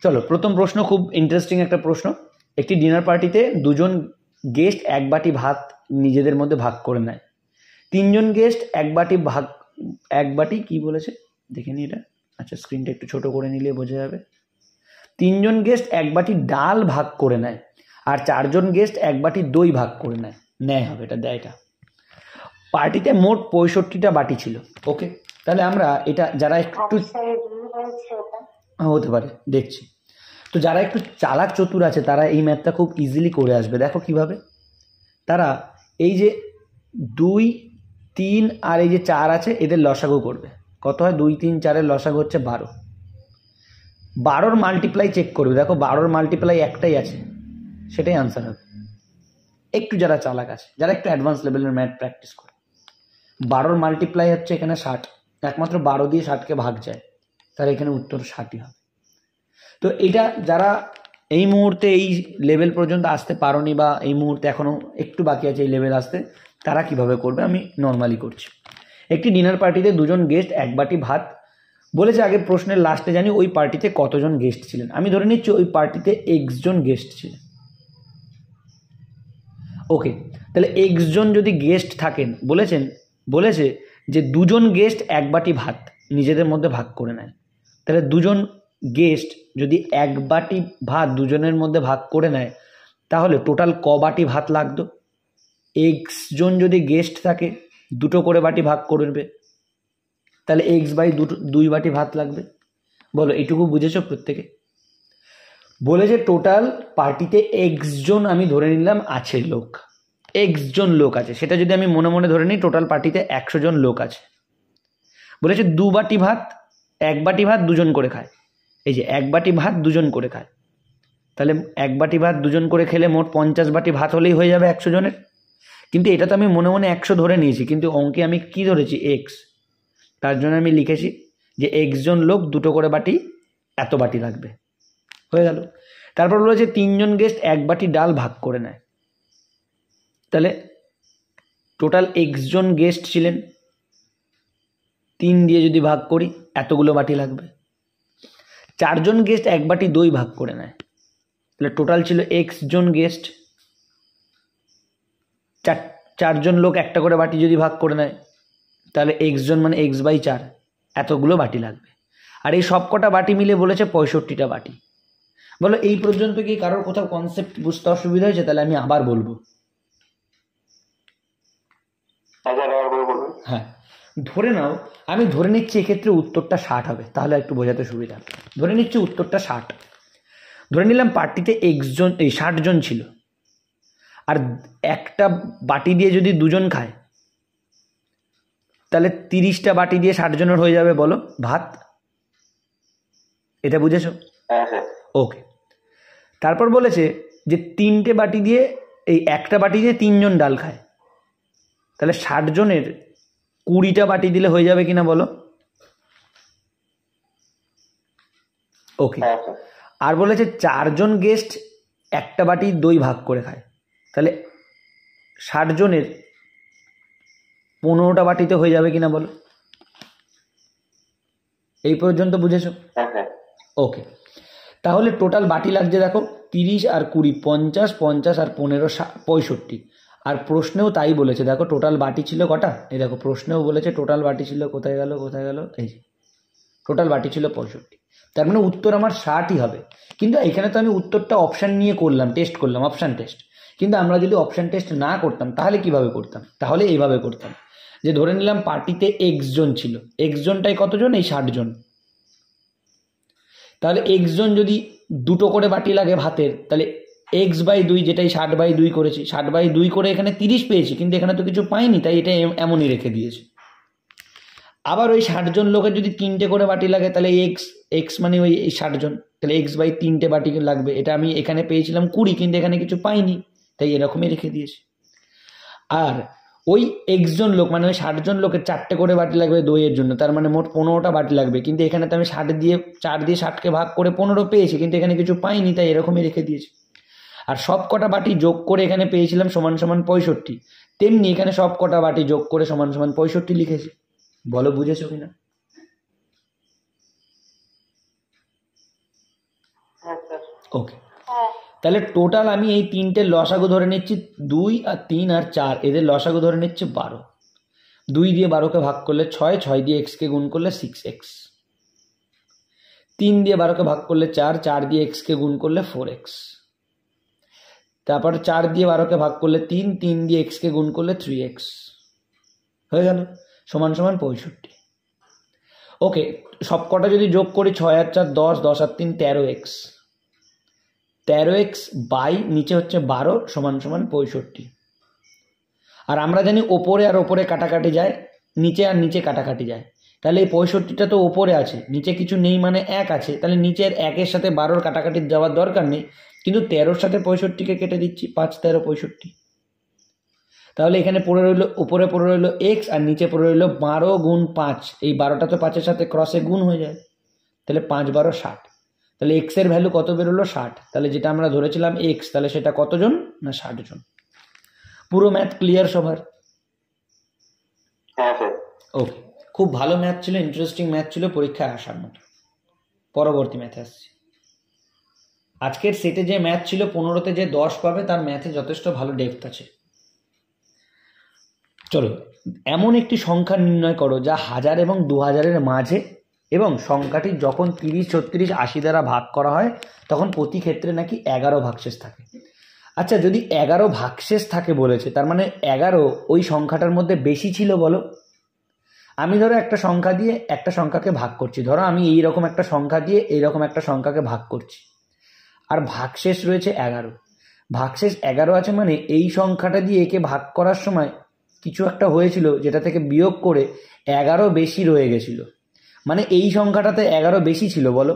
চলো প্রথম প্রশ্ন, খুব ইন্টারেস্টিং একটা প্রশ্ন। একটি ডিনার পার্টিতে দুজন গেস্ট এক বাটি ভাত নিজেদের মধ্যে ভাগ করে নেয়। তিনজন গেস্ট এক বাটি কি বলেছে দেখে নি এটা, আচ্ছা স্ক্রিনটা একটু ছোট করে নিলে বোঝা যাবে। তিনজন গেস্ট এক বাটি ডাল ভাগ করে নেয়, আর চারজন গেস্ট এক বাটি দই ভাগ করে নেয় হবে এটা দেয়টা। পার্টিতে মোট 65টা বাটি ছিল। ওকে, তাহলে আমরা এটা যারা একটু হতে পারে দেখছি, তো যারা একটু চালাক চতুর আছে তারা এই ম্যাথটা খুব ইজিলি করে আসবে। দেখো কিভাবে, তারা এই যে 2, 3 আর এই যে 4 আছে এদের লসাগু করবে। কত হয়? 2, 3, 4-এর লসাগু হচ্ছে 12। 12-র মাল্টিপ্লাই চেক করবে। দেখো 12-র মাল্টিপ্লাই একটাই আছে, সেটাই আনসার হবে। একটু যারা চালাক আছে, যারা একটু অ্যাডভান্স লেভেলের ম্যাথ প্র্যাকটিস করে, 12-র মাল্টিপ্লাই হচ্ছে এখানে 60, একমাত্র 12 দিয়ে 60কে ভাগ যায়, তাহলে এখানে উত্তর 60ই হবে। তো এটা যারা এই মুহূর্তে এই লেভেল পর্যন্ত আসতে পারোনি বা এই মুহূর্তে এখনও একটু বাকি আছে এই লেভেল আসতে, তারা কিভাবে করবে আমি নর্মালি করছি। একটি ডিনার পার্টিতে দুজন গেস্ট এক বাটি ভাত বলেছে। আগে প্রশ্নের লাস্টে জানি ওই পার্টিতে কতজন গেস্ট ছিলেন। আমি ধরে নিচ্ছি ওই পার্টিতে x জন গেস্ট ছিলেন। ওকে, তাহলে x জন যদি গেস্ট থাকেন, বলেছে যে দুজন গেস্ট এক বাটি ভাত নিজেদের মধ্যে ভাগ করে নেয়। তাহলে দুজন গেস্ট যদি এক বাটি ভাত দুজনের মধ্যে ভাগ করে নেয়, তাহলে টোটাল ক বাটি ভাত লাগতো? x জন যদি গেস্ট থাকে, দুটো করে বাটি ভাগ করবে, তাহলে x/2 বাটি ভাত লাগবে। বলো এইটুকু বুঝেছো প্রত্যেকে? বলেছে টোটাল পার্টিতে x জন আমি ধরে নিলাম আছে লোক, x জন লোক আছে, সেটা যদি আমি মনে মনে ধরে নিই টোটাল পার্টিতে 100 জন লোক আছে। বলেছে 2 বাটি ভাত, 1 বাটি ভাত দুজন করে খায়। এই যে 1 বাটি ভাত দুজন করে খায়, তাহলে 1 বাটি ভাত দুজন করে খেলে মোট 50 বাটি ভাত হলেই হয়ে যাবে 100 জনের। কিন্তু এটা তো আমি মনে মনে 100 ধরে নিয়েছি, কিন্তু অঙ্কে আমি কি ধরেছি? x। তার জন্য আমি লিখেছি যে x জন লোক দুটো করে বাটি, এত বাটি লাগবে, হয়ে গেল। তারপর বলেছে 3 জন গেস্ট 1 বাটি ডাল ভাগ করে নেয়। তাহলে টোটাল x জন গেস্ট ছিলেন, 3 দিয়ে যদি ভাগ করি এতগুলো বাটি লাগবে। 4 জন গেস্ট 1 বাটি দই ভাগ করে নেয়, তাহলে টোটাল ছিল x জন গেস্ট। 4 জন লোক একটা করে বাটি যদি ভাগ করে নেয়, তাহলে x জন মানে x/4, এতগুলো বাটি লাগবে। আর এই সব কটা বাটি মিলে বলেছে 65টা বাটি। বলো এই পর্যন্ত কি কারোর কোথাও কনসেপ্ট বুঝতে অসুবিধা হয়েছে? তাহলে আমি আবার বলবো। হ্যাঁ, ধরে নাও, আমি ধরে নিচ্ছি এক্ষেত্রে উত্তরটা 60 হবে, তাহলে একটু বোঝাতে সুবিধা হবে। ধরে নিচ্ছি উত্তরটা 60। ধরে নিলাম পার্টিতে 60 জন ছিল, আর একটা বাটি দিয়ে যদি দুজন খায়, তাহলে 30টা বাটি দিয়ে 60 জনের হয়ে যাবে বলো ভাত। এটা বুঝেছো? ওকে, তারপর বলেছে যে 3টে বাটি দিয়ে, এই একটা বাটি দিয়ে 3 জন ডাল খায়, তাহলে 60 জনের 20টা বাটি দিলে হয়ে যাবে কিনা বলো? ওকে, আর বলেছে 4 জন গেস্ট একটা বাটি দই ভাগ করে খায়, তাহলে 60 জনের 15টা বাটিতে হয়ে যাবে কিনা বলো? এই পর্যন্ত বুঝেছো? ওকে, তাহলে টোটাল বাটি লাগছে দেখো 30 আর 20 50, 50 আর 15 65। আর প্রশ্নেও তাই বলেছে, দেখো টোটাল বাটি ছিল কটা, এই দেখো প্রশ্নেও বলেছে টোটাল বাটি ছিল, কোথায় গেল, এই যে টোটাল বাটি ছিল 65। তার মানে উত্তর আমার 60ই হবে। কিন্তু এখানে তো আমি উত্তরটা অপশান নিয়ে করলাম, টেস্ট করলাম, অপশান টেস্ট। কিন্তু আমরা যদি অপশান টেস্ট না করতাম তাহলে কিভাবে করতাম? তাহলে এইভাবে করতাম যে ধরে নিলাম পার্টিতে x জন ছিল, x জনটাই কতজন? এই 60 জন। তাহলে x জন যদি দুটো করে বাটি লাগে ভাতের, তাহলে x/2, যেটাই 60/2 করেছি, 60/2 করে এখানে 30 পেয়েছি, কিন্তু এখানে তো কিছু পাইনি, তাই এটা এমনই রেখে দিয়েছি। আবার ওই 60 জন লোকের যদি 3টে করে বাটি লাগে, তাহলে x মানে ওই 60 জন, তাহলে x/3টে বাটি লাগবে। এটা আমি এখানে পেয়েছিলাম 20, কিন্তু এখানে কিছু পাইনি, তাই এরকমই রেখে দিয়েছি। আর ওই x জন লোক মানে ওই 60 জন লোকের 4টে করে বাটি লাগবে দইয়ের জন্য, তার মানে মোট 15টা বাটি লাগবে, কিন্তু এখানে তো আমি 4 দিয়ে 60কে ভাগ করে 15 পেয়েছি, কিন্তু এখানে কিছু পাইনি, তাই এরকমই রেখে দিয়েছি। আর সব কটা বাটি যোগ করে এখানে পেয়েছিলাম সমান সমান 65, তেমনি এখানে সব কটা বাটি যোগ করে সমান সমান 65 লিখেছি। বলো বুঝেছো কিনা? ওকে, তাহলে টোটাল আমি এই তিনটে লসাগু ধরে নিচ্ছি, 2 আর 3 আর 4, এদের লসাগু ধরে নিচ্ছি 12। 2 দিয়ে 12কে ভাগ করলে 6, 6 দিয়ে এক্সকে গুণ করলে 6x, 3 দিয়ে 12কে ভাগ করলে 4, 4 দিয়ে এক্সকে গুণ করলে 4x, তারপর 4 দিয়ে 12কে ভাগ করলে 3, 3 দিয়ে এক্সকে গুণ করলে 3x, হয়ে গেল সমান সমান 65। ওকে, সব কটা যদি যোগ করি 6 আর 4 10, 10 আর 3 13x, 13x বাই নিচে হচ্ছে 12 সমান সমান 65। আর আমরা জানি ওপরে আর ওপরে কাটাকাটি যায়, নিচে আর নিচে কাটাকাটি যায়, তাহলে এই 65টা তো ওপরে আছে, নিচে কিছু নেই মানে 1 আছে, তাহলে নিচের 1-এর সাথে 12-র কাটাকাটি যাওয়ার দরকার নেই, কিন্তু 13-র সাথে 65কে কেটে দিচ্ছি, 5 13 65। তাহলে এখানে পড়ে রইল, উপরে পড়ে রইল x আর নিচে পড়ে রইল 12 গুণ 5, এই 12টা তো 5-এর সাথে ক্রসে গুণ হয়ে যায়, তাহলে 5 12 60। তাহলে x এর ভ্যালু কত বেরোলো 60, তাহলে যেটা আমরা ধরেছিলাম x, তাহলে সেটা কতজন না 60 জন। পুরো ম্যাথ ক্লিয়ার সবার? ওকে, খুব ভালো ম্যাথ ছিল, ইন্টারেস্টিং ম্যাথ ছিল, পরীক্ষায় আসার মতো। পরবর্তী ম্যাথে আসছি। আজকের সেটে যে ম্যাথ ছিল 15তে যে 10 পাবে তার ম্যাথে যথেষ্ট ভালো ডেপথ আছে। চলো, এমন একটি সংখ্যা নির্ণয় করো যা 1000 এবং 2000-এর মাঝে এবং সংখ্যাটি যখন 30 36 80 দ্বারা ভাগ করা হয় তখন প্রতি ক্ষেত্রে নাকি 11 ভাগশেষ থাকে। আচ্ছা, যদি 11 ভাগশেষ থাকে বলেছে, তার মানে 11 ওই সংখ্যাটার মধ্যে বেশি ছিল বলো। আমি ধরো একটা সংখ্যা দিয়ে একটা সংখ্যাকে ভাগ করছি, ধরো আমি এইরকম একটা সংখ্যা দিয়ে এইরকম একটা সংখ্যাকে ভাগ করছি, আর ভাগশেষ রয়েছে 11, ভাগশেষ 11 আছে, মানে এই সংখ্যাটা দিয়ে একে ভাগ করার সময় কিছু একটা হয়েছিল যেটা থেকে বিয়োগ করে 11 বেশি রয়ে গেছিল, মানে এই সংখ্যাটাতে 11 বেশি ছিল বলো।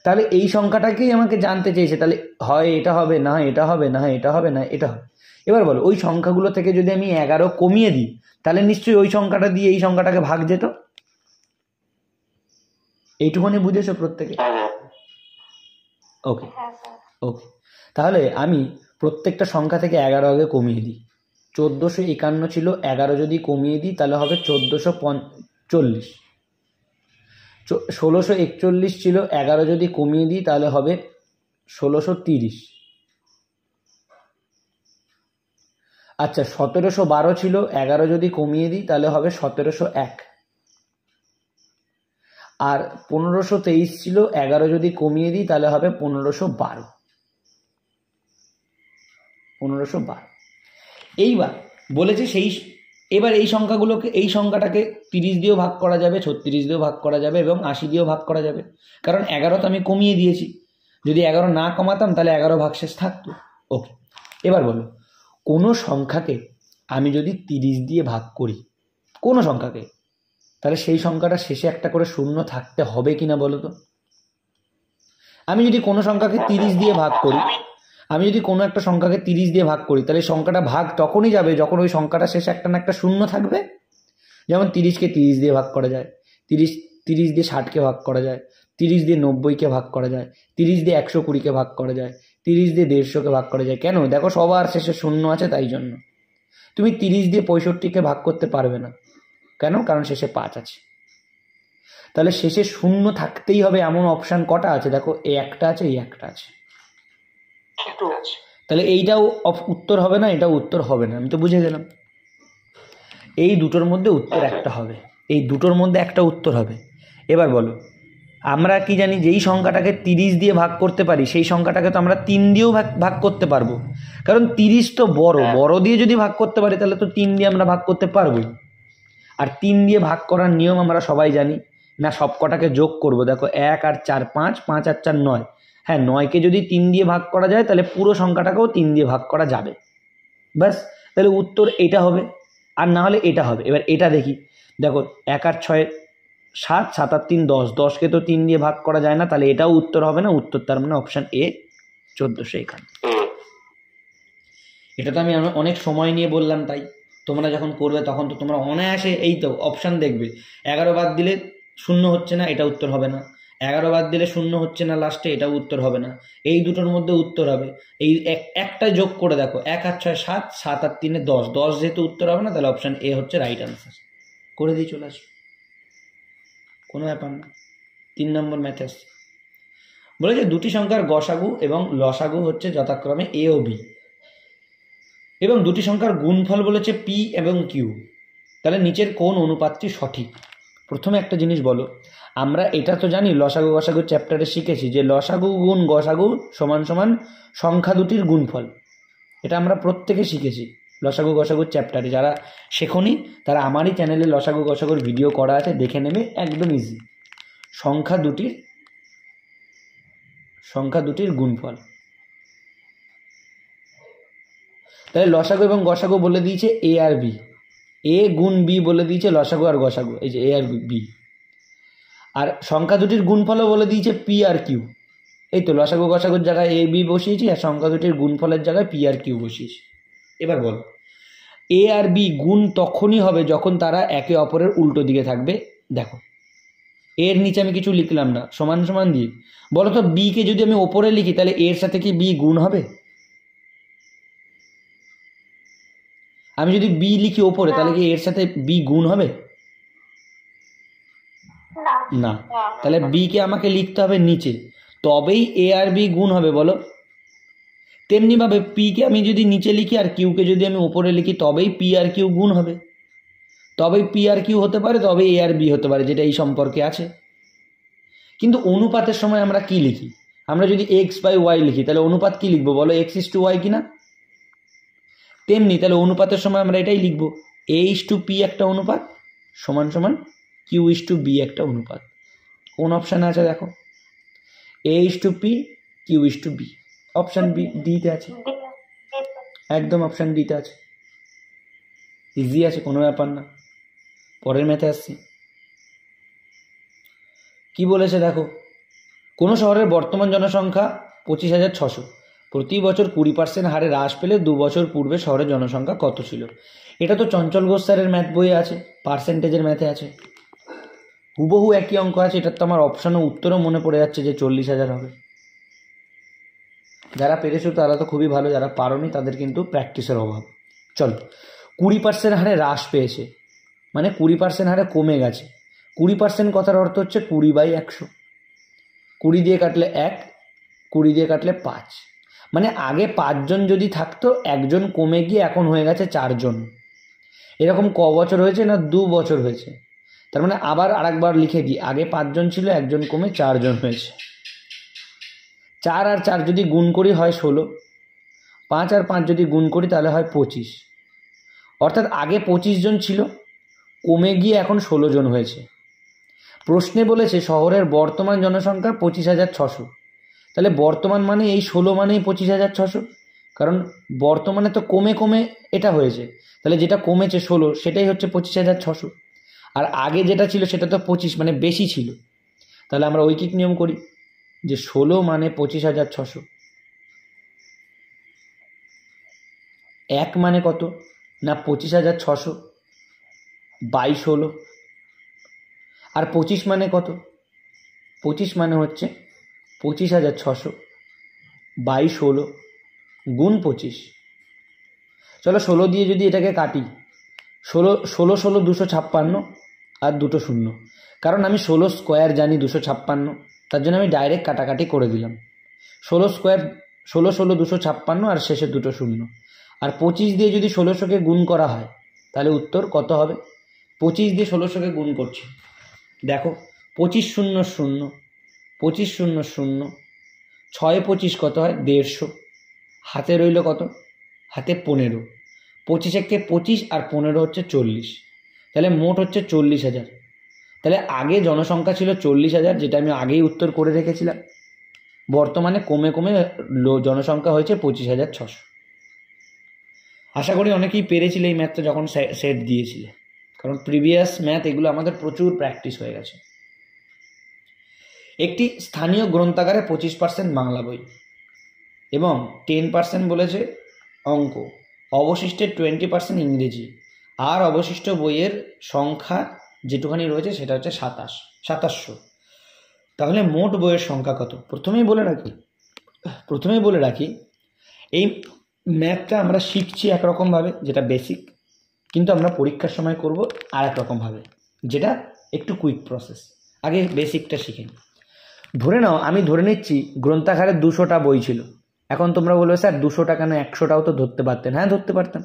তাহলে এই সংখ্যাটাকেই আমাকে জানতে চেয়েছে, তাহলে হয় এটা হবে, না এটা হবে, না এটা হবে, না এটা হবে। এবার বলো, ওই সংখ্যাগুলো থেকে যদি আমি 11 কমিয়ে দিই তাহলে নিশ্চয়ই ওই সংখ্যাটা দিয়ে এই সংখ্যাটাকে ভাগ যেত। এইটুকুনি বুঝেছো প্রত্যেকে? ওকে ওকে, তাহলে আমি প্রত্যেকটা সংখ্যা থেকে 11 আগে কমিয়ে দিই। 1451 ছিল, 11 যদি কমিয়ে দিই তাহলে হবে 1440। 1641 ছিল, 11 যদি কমিয়ে দিই তাহলে হবে 1630। আচ্ছা, 1712 ছিল, 11 যদি কমিয়ে দিই তাহলে হবে 1701। আর 1523 ছিল, 11 যদি কমিয়ে দিই তাহলে হবে 1512। এইবার বলেছে এবার এই সংখ্যাগুলোকে, এই সংখ্যাটাকে 30 দিয়েও ভাগ করা যাবে, 36 দিয়েও ভাগ করা যাবে এবং 80 দিয়েও ভাগ করা যাবে, কারণ 11 তো আমি কমিয়ে দিয়েছি। যদি 11 না কমাতাম তাহলে 11 ভাগশেষ থাকতো। ওকে, এবার বলো, কোনো সংখ্যাকে আমি যদি 30 দিয়ে ভাগ করি, কোনো সংখ্যাকে, তাহলে সেই সংখ্যাটা শেষে একটা করে শূন্য থাকতে হবে কিনা বলো তো। আমি যদি কোনো সংখ্যাকে 30 দিয়ে ভাগ করি, আমি যদি কোনো একটা সংখ্যাকে 30 দিয়ে ভাগ করি, তাহলে সংখ্যাটা ভাগ তখনই যাবে যখন ওই সংখ্যাটা শেষে একটা না একটা শূন্য থাকবে। যেমন 30কে 30 দিয়ে ভাগ করা যায়, 30 দিয়ে 60কে ভাগ করা যায়, 30 দিয়ে 90কে ভাগ করা যায়, 30 দিয়ে 120কে ভাগ করা যায়, 30 দিয়ে 150কে ভাগ করা যায়। কেন? দেখো সবার শেষে শূন্য আছে, তাই জন্য। তুমি 30 দিয়ে 65কে ভাগ করতে পারবে না, কেন? কারণ শেষে 5 আছে। তাহলে শেষে শূন্য থাকতেই হবে এমন অপশান কটা আছে? দেখো, এই একটা আছে, এই একটা আছে, তাহলে এইটাও উত্তর হবে না, এটাও উত্তর হবে না। আমি তো বুঝে গেলাম এই দুটোর মধ্যে উত্তর একটা হবে, এই দুটোর মধ্যে একটা উত্তর হবে। এবার বলো, আমরা কি জানি যেই সংখ্যাটাকে 30 দিয়ে ভাগ করতে পারি সেই সংখ্যাটাকে তো আমরা 3 দিয়েও ভাগ করতে পারবো, কারণ 30 তো বড় দিয়ে যদি ভাগ করতে পারি তাহলে তো 3 দিয়ে আমরা ভাগ করতে পারবোই। আর 3 দিয়ে ভাগ করার নিয়ম আমরা সবাই জানি না, সব কটাকে যোগ করব। দেখো, 1 আর 4 5, 5 আর 4 9। হ্যাঁ, 9কে যদি 3 দিয়ে ভাগ করা যায় তাহলে পুরো সংখ্যাটাকেও 3 দিয়ে ভাগ করা যাবে। ব্যাস, তাহলে উত্তর এটা হবে, আর না হলে এটা হবে। এবার এটা দেখি, দেখো 1 আর 6 7, 7 আর 3 10, 10কে তো 3 দিয়ে ভাগ করা যায় না, তাহলে এটাও উত্তর হবে না। উত্তর তার মানে অপশান এ 1451। এটা তো আমি অনেক সময় নিয়ে বললাম, তাই তোমরা যখন করবে তখন তো তোমরা অনায়াসে এই তো অপশান দেখবে, 11 বাদ দিলে শূন্য হচ্ছে না, এটা উত্তর হবে না। 11 বাদ দিলে শূন্য হচ্ছে না লাস্টে, এটাও উত্তর হবে না। এই দুটোর মধ্যে উত্তর হবে, এই একটা যোগ করে দেখো, 1 আর 6 7, 7 আর 3 10, 10 যেহেতু উত্তর হবে না, তাহলে অপশান এ হচ্ছে রাইট আনসার। করে দিয়ে চলে আসো, কোনো ব্যাপার না। 3 নম্বর ম্যাথে আসছে। বলেছে দুটি সংখ্যার গসাগু এবং লসাগু হচ্ছে যথাক্রমে এ ও বি, এবং দুটি সংখ্যার গুণফল বলেছে পি এবং কিউ। তাহলে নিচের কোন অনুপাতটি সঠিক? প্রথমে একটা জিনিস বলো, আমরা এটা তো জানি লসাগু গসাগু চ্যাপ্টারে শিখেছি যে লসাগু গুণ গসাগু সমান সমান সংখ্যা দুটির গুণফল। এটা আমরা প্রত্যেকে শিখেছি লসাগু গসাগুর চ্যাপ্টারে। যারা শেখনি তারা আমারই চ্যানেলে লসাগু গসাগুর ভিডিও করা আছে, দেখে নেবে, একদম ইজি। সংখ্যা দুটির গুণফল। তাহলে লসাগু এবং গসাগু বলে দিয়েছে এ আর বি, এ গুণ বি বলে দিয়েছে লসাগু আর গসাগু, এই যে এ আর বি। আর সংখ্যা দুটির গুণফলও বলে দিয়েছে পি আর কিউ। এই তো লসাগু গসাগুর জায়গায় এ বি বসিয়েছি, আর সংখ্যা দুটির গুণফলের জায়গায় পি আর কিউ বসিয়েছি। এবার বল, এ আর বি গুণ তখনই হবে যখন তারা একে অপরের উল্টো দিকে থাকবে। দেখো এর নিচে আমি কিছু লিখলাম না, সমান সমান দিয়ে বলো তো বি কে যদি আমি ওপরে লিখি তাহলে এর সাথে কি বি গুণ হবে? আমি যদি বি লিখি ওপরে তাহলে কি এর সাথে বি গুণ হবে? না। তাহলে বি কে আমাকে লিখতে হবে নিচে, তবেই এ আর বি গুণ হবে, বলো। তেমনি ভাবে পি কে আমি যদি নিচে লিখি আর কিউ কে যদি আমি উপরে লিখি তবেই পি আর কিউ গুণ হবে, তবেই পি আর কিউ হতে পারে, তবেই এ আর বি হতে পারে, যেটা এই সম্পর্কে আছে। কিন্তু অনুপাতের সময় আমরা কি লিখি? আমরা যদি এক্স বাই ওয়াই লিখি তাহলে অনুপাত কি লিখবো বলো? এক্স ইস টু ওয়াই কিনা? তেমনি তাহলে অনুপাতের সময় আমরা এটাই লিখবো, এ ইস টু পি একটা অনুপাত সমান সমান কিউ ইস টু বি একটা অনুপাত। কোন অপশানে আছে দেখো? এ is to P, Q is to B. Option B, ডিতে আছে, একদম অপশান ডিতে আছে। ইজি আছে, কোনো ব্যাপার না। পরের ম্যাথে আসছি। কি বলেছে দেখো, কোনো শহরের বর্তমান জনসংখ্যা 25,600, প্রতি বছর 20% হারে হ্রাস পেলে 2 বছর পূর্বে শহরের জনসংখ্যা কত ছিল? এটা তো চঞ্চল ঘোষ স্যারের ম্যাথ বইয়ে আছে, পার্সেন্টেজের ম্যাথে আছে, হুবহু একই অঙ্ক আছে। এটা তো আমার অপশানও উত্তরও মনে পড়ে যাচ্ছে যে 40,000 হবে। যারা পেরেছো তারা তো খুবই ভালো, যারা পারোনি তাদের কিন্তু প্র্যাকটিসের অভাব। চলো, 20% হারে হ্রাস পেয়েছে মানে 20% হারে কমে গেছে। 20% কথার অর্থ হচ্ছে 20/100। 20 দিয়ে কাটলে 1, 20 দিয়ে কাটলে 5, মানে আগে 5 জন যদি থাকতো, একজন কমে গিয়ে এখন হয়ে গেছে 4 জন। এরকম ক বছর হয়েছে না? 2 বছর হয়েছে। তার মানে আবার আরেকবার লিখে দিই, আগে 5 জন ছিল, একজন কমে 4 জন হয়েছে। 4 আর 4 যদি গুণ করি হয় 16, 5 আর 5 যদি গুণ করি তাহলে হয় 25। অর্থাৎ আগে 25 জন ছিল, কমে গিয়ে এখন 16 জন হয়েছে। প্রশ্নে বলেছে শহরের বর্তমান জনসংখ্যা 25,600, তাহলে বর্তমান মানে এই 16 মানেই 25,600, কারণ বর্তমানে তো কমে কমে এটা হয়েছে, তাহলে যেটা কমেছে 16 সেটাই হচ্ছে 25,600। আর আগে যেটা ছিল সেটা তো 25, মানে বেশি ছিল। তাহলে আমরা ঐকিক নিয়ম করি যে 16 মানে 25,600, 1 মানে কত না 25,600 বাই 16, আর 25 মানে কত? 25 মানে হচ্ছে 25,600 বাই 16 গুণ 25। চলো 16 দিয়ে যদি এটাকে কাটি, 16 256 আর 2 শূন্য, কারণ আমি 16 স্কোয়ার জানি 256, তার জন্য আমি ডাইরেক্ট কাটাকাটি করে দিলাম। 16 স্কোয়ার 16 256 আর শেষে 2 শূন্য। আর 25 দিয়ে যদি 1600কে গুণ করা হয় তাহলে উত্তর কত হবে? 25 দিয়ে 1600কে গুণ করছি, দেখো 25 শূন্য শূন্য, 25 শূন্য শূন্য, 6 25 কত হয়? 150। হাতে রইল কত? হাতে 15। 25 একে 25 আর 15 হচ্ছে 40, তাহলে মোট হচ্ছে 40,000। তাহলে আগে জনসংখ্যা ছিল 40,000, যেটা আমি আগেই উত্তর করে রেখেছিলাম। বর্তমানে কমে কমে জনসংখ্যা হয়েছে 25,600। আশা করি অনেকেই পেরেছিলে এই ম্যাথটা যখন সেট দিয়েছিলে, কারণ প্রিভিয়াস ম্যাথ এগুলো আমাদের প্রচুর প্র্যাকটিস হয়ে গেছে। একটি স্থানীয় গ্রন্থাগারে 25% বাংলা বই এবং 10% বলেছে অঙ্ক, অবশিষ্টের 20% ইংরেজি, আর অবশিষ্ট বইয়ের সংখ্যা যেটুখানি রয়েছে সেটা হচ্ছে 2700। তাহলে মোট বইয়ের সংখ্যা কত? প্রথমেই বলে রাখি এই ম্যাথটা আমরা শিখছি একরকমভাবে, যেটা বেসিক, কিন্তু আমরা পরীক্ষার সময় করব আর এক রকমভাবে, যেটা একটু কুইক প্রসেস। আগে বেসিকটা শিখে নিই। ধরে নাও, আমি ধরে নিচ্ছি গ্রন্থাগারে 200টা বই ছিল। এখন তোমরা বলবে স্যার 200টা কেন, 100টাও তো ধরতে পারতেন। হ্যাঁ, ধরতে পারতাম।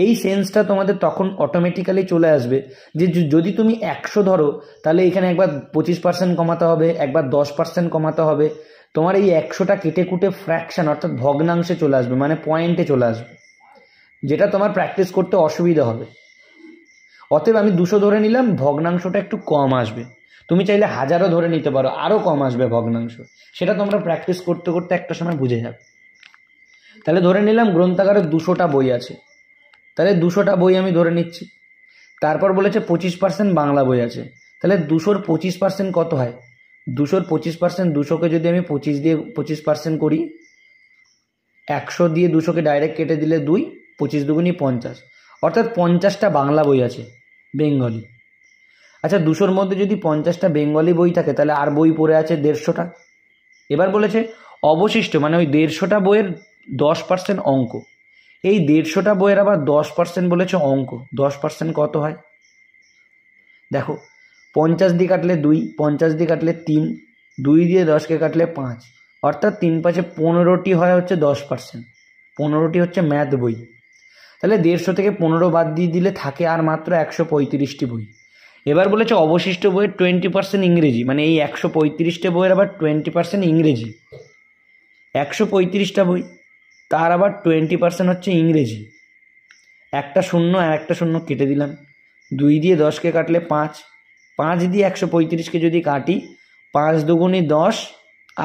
এই সেন্সটা তোমাদের তখন অটোমেটিক্যালি চলে আসবে যে যদি তুমি 100 ধরো তাহলে এখানে একবার 25% কমাতে হবে, একবার 10% কমাতে হবে। তোমার এই 100টা কেটে কুটে ফ্র্যাকশন অর্থাৎ ভগ্নাংশে চলে আসবে, মানে পয়েন্টে চলে আসবে, যেটা তোমার প্র্যাকটিস করতে অসুবিধা হবে। অতএব আমি 200 ধরে নিলাম, ভগ্নাংশটা একটু কম আসবে। তুমি চাইলে 1000ও ধরে নিতে পারো, আরও কম আসবে ভগ্নাংশ। সেটা তোমরা প্র্যাকটিস করতে করতে একটা সময় বুঝে যাবে। তাহলে ধরে নিলাম গ্রন্থাগারে 200টা বই আছে, তাহলে 200টা বই আমি ধরে নিচ্ছি। তারপর বলেছে 25% বাংলা বই আছে, তাহলে 200-র 25% কত হয়? 200-র 25%, 200কে যদি আমি 25 দিয়ে 25% করি, 100 দিয়ে 200কে ডাইরেক্ট কেটে দিলে 2, 25 দুগুণী 50, অর্থাৎ 50টা বাংলা বই আছে, বেঙ্গলি। আচ্ছা, 200-র মধ্যে যদি 50টা বেঙ্গলি বই থাকে তাহলে আর বই পড়ে আছে 150টা। এবার বলেছে অবশিষ্ট, মানে ওই 150টা বইয়ের 10% অঙ্ক। এই 150টা বইয়ের আবার 10% বলেছে অঙ্ক। 10% কত হয় দেখো, 50 দিয়ে কাটলে 2, 50 দিয়ে কাটলে 3, 2 দিয়ে 10কে কাটলে 5, অর্থাৎ 3 5 15টি হয় হচ্ছে 10%। 15টি হচ্ছে ম্যাথ বই। তাহলে 150 থেকে 15 বাদ দিয়ে দিলে থাকে আর মাত্র 135টি বই। এবার বলেছে অবশিষ্ট বইয়ের 20% ইংরেজি, মানে এই 135টা বইয়ের আবার 20% ইংরেজি। 135টা বই, তার আবার 20% হচ্ছে ইংরেজি। একটা শূন্য আর একটা শূন্য কেটে দিলাম। 2 দিয়ে 10কে কাটলে 5, 5 দিয়ে 135কে যদি কাটি, 5 দুগুণী 10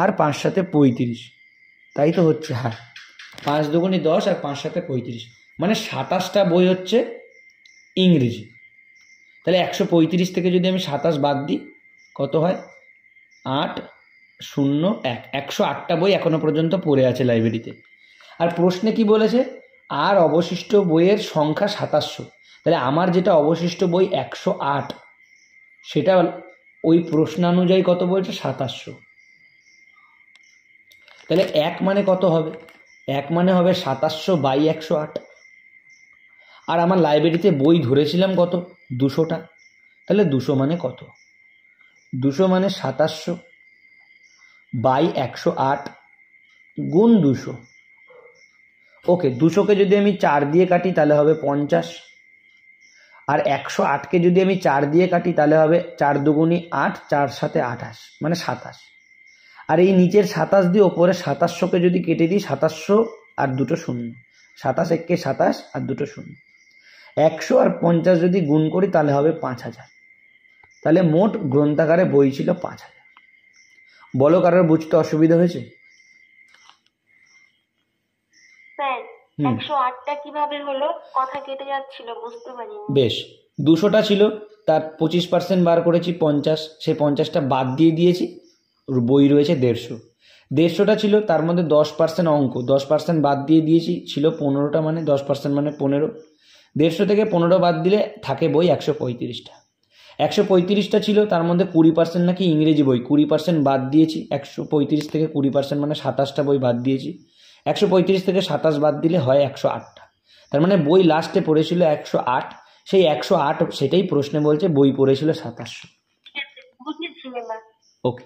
আর 5 সাথে 35, তাই তো হচ্ছে। হ্যাঁ, 5 দুগুণী 10 আর 5 সাথে 35, মানে 27টা বই হচ্ছে ইংরেজি। তাহলে 135 থেকে যদি আমি 27 বাদ দিই কত হয়? 8 0 1, 108টা বই এখনো পর্যন্ত পড়ে আছে লাইব্রেরিতে। আর প্রশ্নে কি বলেছে? আর অবশিষ্ট বইয়ের সংখ্যা 2700। তাহলে আমার যেটা অবশিষ্ট বই 108, সেটা ওই প্রশ্নানুযায়ী কত বইটা? 2700। তাহলে 1 মানে কত হবে? 1 মানে হবে 2700/108। আর আমার লাইব্রেরিতে বই ধরেছিলাম কত? 200টা। তাহলে 200 মানে কত? 200 মানে 2700/108 গুণ 200। ওকে, 200কে যদি আমি 4 দিয়ে কাটি তাহলে হবে 50, আর 108কে যদি আমি 4 দিয়ে কাটি তাহলে হবে 4 দুগুণী 8, 4 সাথে 28, মানে 27। আর এই নিচের 27 দিয়ে ওপরে 2700কে যদি কেটে দিই, 2700 আর দুটো শূন্য, 27 একে 27 আর দুটো শূন্য, 100 আর 50 যদি গুণ করি তাহলে হবে 5000। তাহলে মোট গ্রন্থাগারে বই ছিল 5000। বলো, কারোর বুঝতে অসুবিধা হয়েছে? স্যার 108টা কিভাবে হলো? কথা কেটে যাচ্ছিল, বুঝতে পারিনি। বেশ, 200টা ছিল, তার 25% বার করেছি 50, সেই 50টা বাদ দিয়ে দিয়েছি, বই রয়েছে 150। 150টা ছিল, তার মধ্যে 10% অঙ্ক, 10% বাদ দিয়ে দিয়েছি, ছিল 15টা, মানে 10% মানে 15। 150 থেকে 15 বাদ দিলে থাকে বই 135টা। 135টা ছিল, তার মধ্যে 20% নাকি ইংরেজি বই, 20% বাদ দিয়েছি। 135 থেকে 20% মানে 27টা বই বাদ দিয়েছি। 135 থেকে 27 বাদ দিলে হয় 108টা। তার মানে বই লাস্টে পড়েছিল 108। সেই 108, সেটাই প্রশ্নে বলছে বই পড়েছিল 2700। ওকে,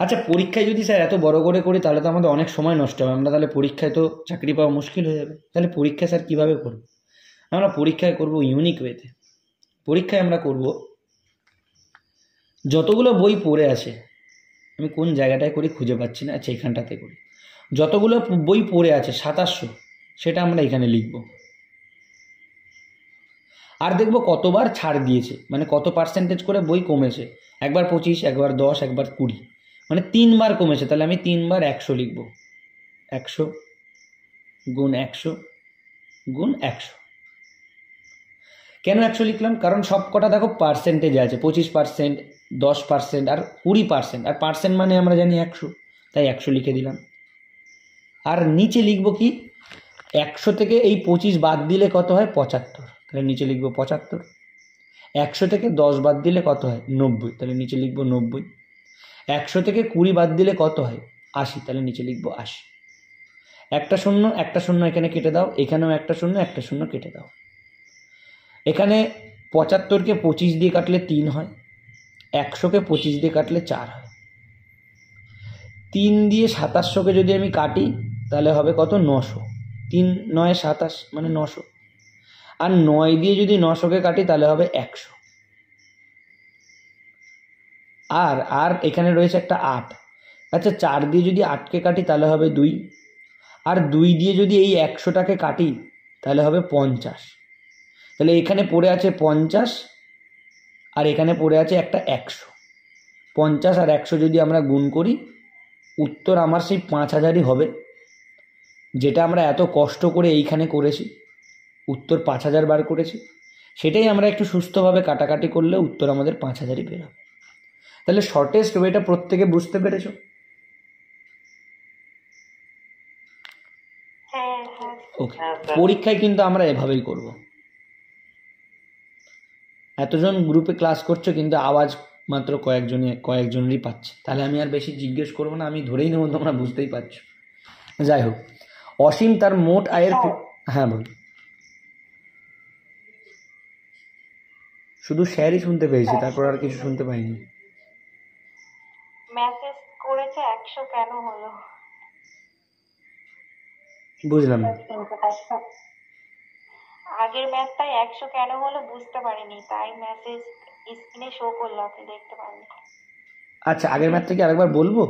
আচ্ছা, পরীক্ষায় যদি স্যার এত বড় করে করি তাহলে তো আমাদের অনেক সময় নষ্ট হবে। আমরা তাহলে পরীক্ষায় তো চাকরি পাওয়া মুশকিল হয়ে যাবে। তাহলে পরীক্ষা স্যার কীভাবে করব? আমরা পরীক্ষায় করব ইউনিক ওয়েতে। পরীক্ষায় আমরা করব, যতগুলো বই পড়ে আছে, আমি কোন জায়গাটায় করি খুঁজে পাচ্ছি না, আচ্ছা এখানটাতে করি। যতগুলো বই পড়ে আছে 2700, সেটা আমরা এখানে লিখব। আর দেখব কতবার ছাড় দিয়েছে, মানে কত পার্সেন্টেজ করে বই কমেছে। একবার 25, একবার 10, একবার 20, মানে 3বার কমেছে। তাহলে আমি 3বার 100 লিখব। 100 গুণ 100 গুণ 100। কেন 100 লিখলাম? কারণ সব কটা দেখো পার্সেন্টেজে আছে, 25%, 10% আর 20%। আর পার্সেন্ট মানে আমরা জানি 100, তাই 100 লিখে দিলাম। আর নিচে লিখব কি? 100 থেকে এই 25 বাদ দিলে কত হয়? 75, তাহলে নিচে লিখব 75। 100 থেকে 10 বাদ দিলে কত হয়? 90, তাহলে নিচে লিখব 90। 100 থেকে 20 বাদ দিলে কত হয়? 80, তাহলে নিচে লিখব 80। একটা শূন্য এখানে কেটে দাও, এখানেও একটা শূন্য কেটে দাও। এখানে 75কে 25 দিয়ে কাটলে 3 হয়, 100কে 25 দিয়ে কাটলে 4 হয়। 3 দিয়ে 2700কে যদি আমি কাটি তাহলে হবে কত? 900। 3 9 27 মানে 900। আর 9 দিয়ে যদি 900কে কাটি তাহলে হবে 100। আর আর এখানে রয়েছে একটা 8। আচ্ছা 4 দিয়ে যদি 8কে কাটি তাহলে হবে 2। আর 2 দিয়ে যদি এই 100টাকে কাটি তাহলে হবে 50। তাহলে এখানে পড়ে আছে 50 আর এখানে পড়ে আছে একটা 100। 50 আর 100 যদি আমরা গুণ করি উত্তর আমার সেই 5000ই হবে, যেটা আমরা এত কষ্ট করে এইখানে করেছি, উত্তর 5000 বার করেছি। সেটাই আমরা একটু সুস্থভাবে কাটাকাটি করলে উত্তর আমাদের 5000ই বেরোবে। তাহলে শর্টেস্ট ওয়েটা প্রত্যেকে বুঝতে পেরেছো? ওকে, পরীক্ষায় কিন্তু আমরা এভাবেই করব। এতজন গ্রুপে ক্লাস করছো কিন্তু আওয়াজ মাত্র কয়েকজনেরই পাচ্ছে, তাহলে আমি আর বেশি জিজ্ঞেস করবো না, আমি ধরেই নেবো তোমরা বুঝতেই পারছো। যাই হোক, অসীম তার মোট আয়ের হ্যাঁ বল। শুধু শেয়ারই শুনতে পেয়েছি, তারপর আর কিছু শুনতে পাইনি। মেসেজ করেছে 100 কেন হলো? বুঝলাম না। আগের ম্যাথটাই 100 কেন হলো বুঝতে পারিনি, তাই মেসেজ স্ক্রিনে শো করলো, আপনি দেখতে পারেন। আচ্ছা, আগের ম্যাথটা কি আরেকবার বলবো?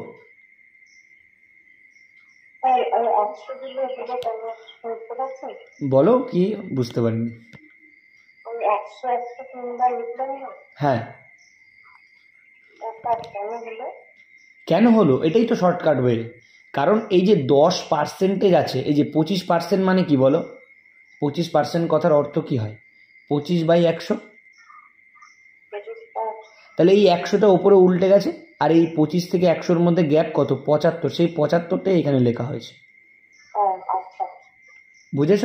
বলো, কি বুঝতে পারিনি। হ্যাঁ, কেন হলো এটাই তো শর্টকাট ওয়ে। কারণ এই যে 10% আছে, এই যে 25% মানে কি বলো? 25% কথার অর্থ কি হয়? 25/100। তাহলে এই 100টা ওপরে উল্টে গেছে, আর এই 25 থেকে 100-র মধ্যে গ্যাপ কত? 75। সেই 75টাই এখানে লেখা হয়েছে। বুঝেছ?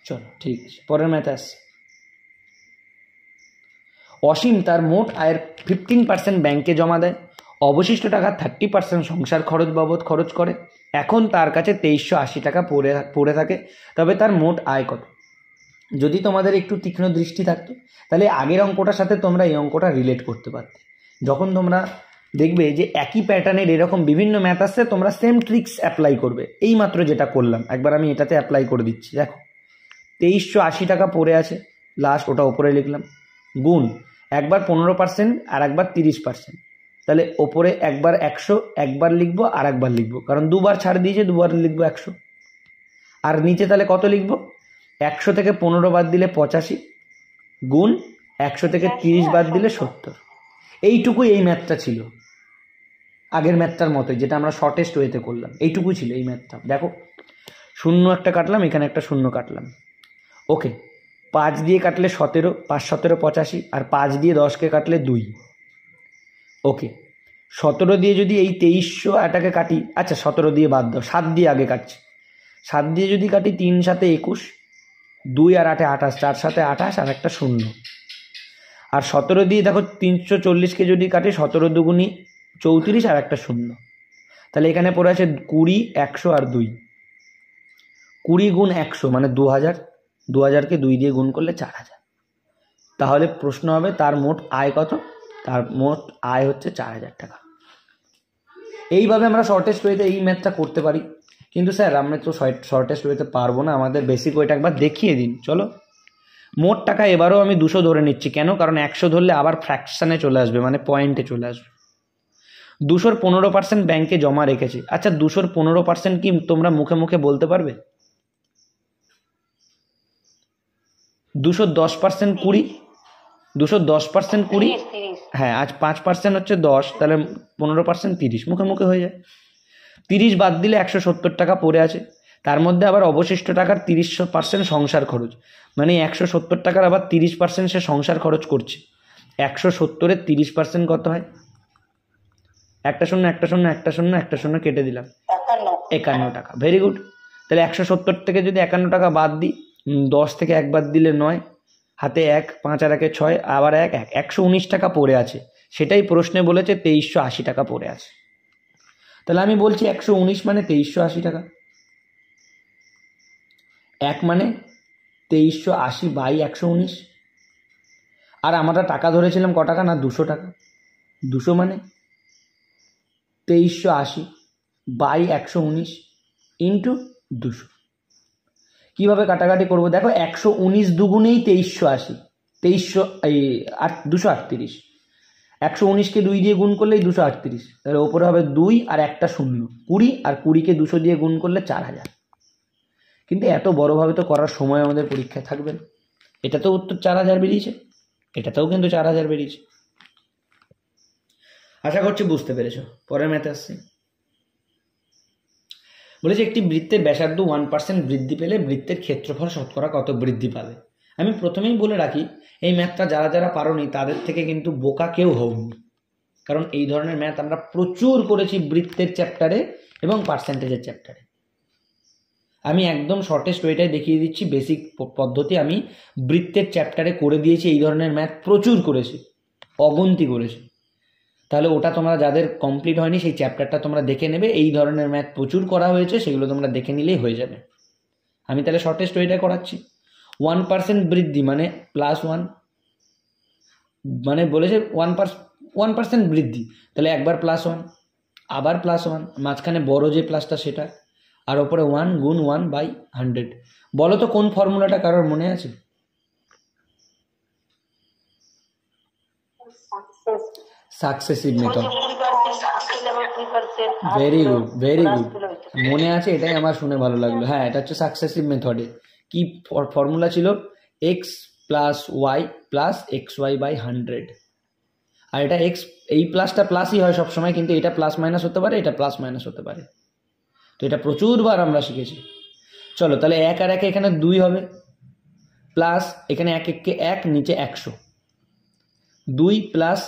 চলো ঠিক আছে, পরের ম্যাথে আসছি। অসীম তার মোট আয়ের 15% ব্যাংকে জমা দেয়, অবশিষ্ট টাকা 30% সংসার খরচ বাবদ খরচ করে। এখন তার কাছে 2380 টাকা পড়ে থাকে, তবে তার মোট আয় কত? যদি তোমাদের একটু তীক্ষ্ণ দৃষ্টি থাকতো তাহলে আগের অঙ্কটার সাথে তোমরা এই অঙ্কটা রিলেট করতে পারতে। যখন তোমরা দেখবে যে একই প্যাটার্নের এরকম বিভিন্ন ম্যাথ আসছে, তোমরা সেম ট্রিক্স অ্যাপ্লাই করবে। এই মাত্র যেটা করলাম একবার আমি এটাতে অ্যাপ্লাই করে দিচ্ছি। দেখো 2380 টাকা পড়ে আছে, লাস্ট ওটা ওপরে লিখলাম, গুণ একবার 15% আর একবার 30%। তাহলে ওপরে একবার 100 একবার লিখবো আর একবার লিখবো, কারণ দুবার ছাড় দিয়েছে, দুবার লিখবো 100। আর নিচে তাহলে কত লিখবো? 100 থেকে 15 বাদ দিলে 85, গুণ 100 থেকে 30 বাদ দিলে 70। এইটুকুই এই ম্যাথটা ছিল, আগের ম্যাথটার মতোই, যেটা আমরা শর্টেস্ট ওয়েতে করলাম। এইটুকুই ছিল এই ম্যাথটা। দেখো, শূন্য একটা কাটলাম, এখানে একটা শূন্য কাটলাম। ওকে, 5 দিয়ে কাটলে 17, 5 17 85, আর 5 দিয়ে 10কে কাটলে 2। ওকে, 17 দিয়ে যদি এই 2300টাকে কাটি, আচ্ছা 17 দিয়ে বাদ দাও, 7 দিয়ে আগে কাটছি। 7 দিয়ে যদি কাটি 3 7 21, 2 আর 8 28, 4 7 28 আর একটা শূন্য। আর 17 দিয়ে দেখো 340কে যদি কাটি, 17 দুগুণী 34 আর একটা শূন্য। তাহলে এখানে পড়ে আছে 20, 100 আর 2। 20 গুণ 100 মানে 2000, 2000কে 2 দিয়ে গুণ করলে 4000। তাহলে প্রশ্ন হবে তার মোট আয় কত? তার মোট আয় হচ্ছে 4000 টাকা। এইভাবে আমরা শর্টেস্ট ওয়েতে এই ম্যাথটা করতে পারি। কিন্তু স্যার আমরা তো শর্টেস্ট ওয়েতে পারবো না, আমাদের বেসিক ওয়েটা একবার দেখিয়ে দিন। চলো, মোট টাকা এবারও আমি 200 ধরে নিচ্ছি। কেন? কারণ 100 ধরলে আবার ফ্র্যাকশানে চলে আসবে, মানে পয়েন্টে চলে আসবে। 200-র 15% ব্যাংকে জমা রেখেছি। আচ্ছা 200-র 15% কি তোমরা মুখে মুখে বলতে পারবে? 210% 20, 210% 20, হ্যাঁ, আজ 5% হচ্ছে 10, তাহলে 15% 30, মুখে মুখে হয়ে যায়। 30 বাদ দিলে 170 টাকা পড়ে আছে, তার মধ্যে আবার অবশিষ্ট টাকার 30% সংসার খরচ, মানে 170 টাকার আবার 30% সে সংসার খরচ করছে। 170-এর 30% কত হয়? একটা শূন্য একটা শূন্য একটা শূন্য একটা শূন্য কেটে দিলাম, 51 টাকা। Very good. তাহলে 170 থেকে যদি 51 টাকা বাদ দিই, 10 থেকে 1 বাদ দিলে 9, হাতে 1, 5 আর 1 6, আবার 1, 119 টাকা পড়ে আছে। সেটাই প্রশ্নে বলেছে 2380 টাকা পড়ে আছে। তাহলে আমি বলছি 119 মানে 2380 টাকা, 1 মানে 2380/119। আর আমরা টাকা ধরেছিলাম ক টাকা? না 200 টাকা। 200 মানে 2380 বাই 119 ইন্টু 200। কীভাবে কাটাকাটি করবো দেখো, 119 দুগুণেই 2380, 238। 119কে 2 দিয়ে গুণ করলেই 238, তাহলে ওপরে হবে 2 আর একটা 0, 20, আর 20কে 200 দিয়ে গুণ করলে 4000। কিন্তু এত বড়োভাবে তো করার সময় আমাদের পরীক্ষায় থাকবে না। এটাতেও উত্তর 4000 বেরিয়েছে, এটাতেও কিন্তু 4000 বেরিয়েছে। আশা করছি বুঝতে পেরেছ। পরের ম্যাথে আসছি। বলেছে একটি বৃত্তের ব্যাসার্ধ 1% বৃদ্ধি পেলে বৃত্তের ক্ষেত্রফল শতকরা কত বৃদ্ধি পাবে। আমি প্রথমেই বলে রাখি, এই ম্যাথটা যারা যারা পারোনি তাদের থেকে কিন্তু বোকা কেউ হওনি, কারণ এই ধরনের ম্যাথ আমরা প্রচুর করেছি বৃত্তের চ্যাপ্টারে এবং পার্সেন্টেজের চ্যাপ্টারে। আমি একদম শর্টেস্ট ওয়েটাই দেখিয়ে দিচ্ছি, বেসিক পদ্ধতি আমি বৃত্তের চ্যাপ্টারে করে দিয়েছি। এই ধরনের ম্যাথ প্রচুর করেছি, অগুন্তি করেছি। তাহলে ওটা তোমরা যাদের কমপ্লিট হয়নি সেই চ্যাপ্টারটা তোমরা দেখে নেবে। এই ধরনের ম্যাথ প্রচুর করা হয়েছে, সেগুলো তোমরা দেখে নিলেই হয়ে যাবে। আমি তাহলে শর্টেস্ট ওয়েটা করাচ্ছি। 1% বৃদ্ধি মানে +1, মানে বলেছে 1% বৃদ্ধি, তাহলে একবার +1, আবার +1, মাঝখানে বড় যে প্লাসটা সেটা, আর ওপরে 1 গুণ 1/100। বলো তো কোন ফর্মুলাটা কারোর মনে আছে? Successive method. Very good, very good, মনে আছে, এটাই আমার শুনে ভালো লাগলো। হ্যাঁ, এটা হচ্ছে সাকসেসিভ মেথডে কি ফর্মুলা ছিল? x + y + xy/100। আর এটা x, এই প্লাসটা প্লাসই হয় সবসময়, কিন্তু এটা প্লাস মাইনাস হতে পারে, এটা প্লাস মাইনাস হতে পারে। তো এটা প্রচুরবার আমরা শিখেছি। চলো তাহলে 1 আর 1 এখানে 2 হবে, প্লাস এখানে 1 1কে 1, নিচে 100, 2 প্লাস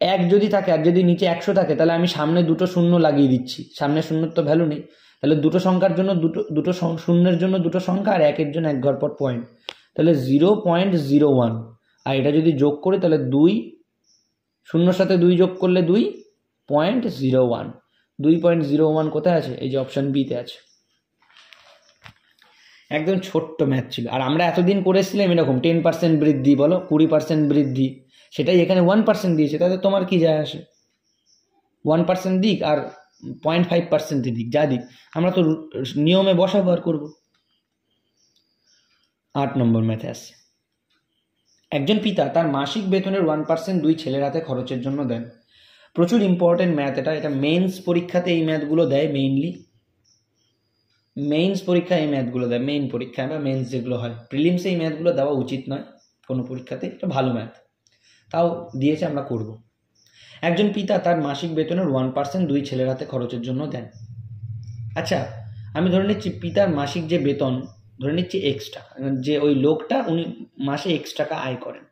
1 যদি থাকে আর যদি নিচে 100 থাকে, তাহলে আমি সামনে দুটো শূন্য লাগিয়ে দিচ্ছি। সামনে শূন্যর তো ভ্যালু নেই, তাহলে দুটো সংখ্যার জন্য দুটো শূন্যের জন্য দুটো সংখ্যা, আর 1-এর জন্য 1 ঘর পর পয়েন্ট, তাহলে 0.01। আর এটা যদি যোগ করি তাহলে 2, শূন্যর সাথে 2 যোগ করলে 2.01। 2.01 কোথায় আছে? এই যে অপশন বিতে আছে। একদম ছোট্ট ম্যাথ ছিল। আর আমরা এতদিন করেছিলাম এরকম 10% বৃদ্ধি, বলো 20% বৃদ্ধি, সেটাই এখানে 1% দিয়েছে, তাতে তোমার কি যায় আসে? 1% দিক আর 0.5% দিক, যা দিক, আমরা তো নিয়মে বসাবো আর করবো। 8 নম্বর ম্যাথে আসছে। একজন পিতা তার মাসিক বেতনের 1% 2 ছেলের হাতে খরচের জন্য দেন। প্রচুর ইম্পর্টেন্ট ম্যাথ এটা মেইনস পরীক্ষাতে এই ম্যাথগুলো দেয় মেইনলি। মেইনস পরীক্ষা এই ম্যাথগুলো দেয়, মেইন পরীক্ষায় বা মেইনস যেগুলো হয়। প্রিলিমসে এই ম্যাথগুলো দেওয়া উচিত নয় কোনো পরীক্ষাতে, এটা ভালো ম্যাথ, তাও দিয়েছে, আমরা করব। একজন পিতা তার মাসিক বেতনের 1% 2 ছেলের হাতে খরচের জন্য দেন। আচ্ছা, আমি ধরে নিচ্ছি পিতার মাসিক যে বেতন, ধরে নিচ্ছি x টাকা, যে ওই লোকটা উনি মাসে x টাকা আয় করেন,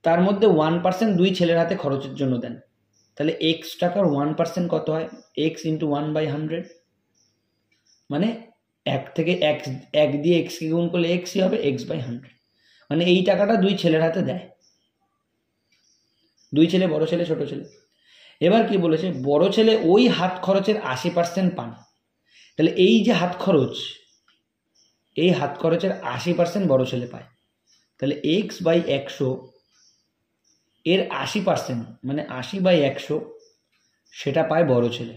তার মধ্যে 1% 2 ছেলের হাতে খরচের জন্য দেন। তাহলে x টাকার 1% কত হয়? x × 1/100, মানে 1 থেকে 1 দিয়ে x কে গুণ করলে xই হবে, x/100। মানে এই টাকাটা 2 ছেলের হাতে দেয়। 2 ছেলে, বড় ছেলে ছোট ছেলে। এবার কি বলেছে? বড় ছেলে ওই হাত খরচের 80% পান। তাহলে এই যে হাত খরচ, এই হাত খরচের 80% বড় ছেলে পায়। তাহলে x/100 এর 80%, মানে 80/100, সেটা পায় বড় ছেলে।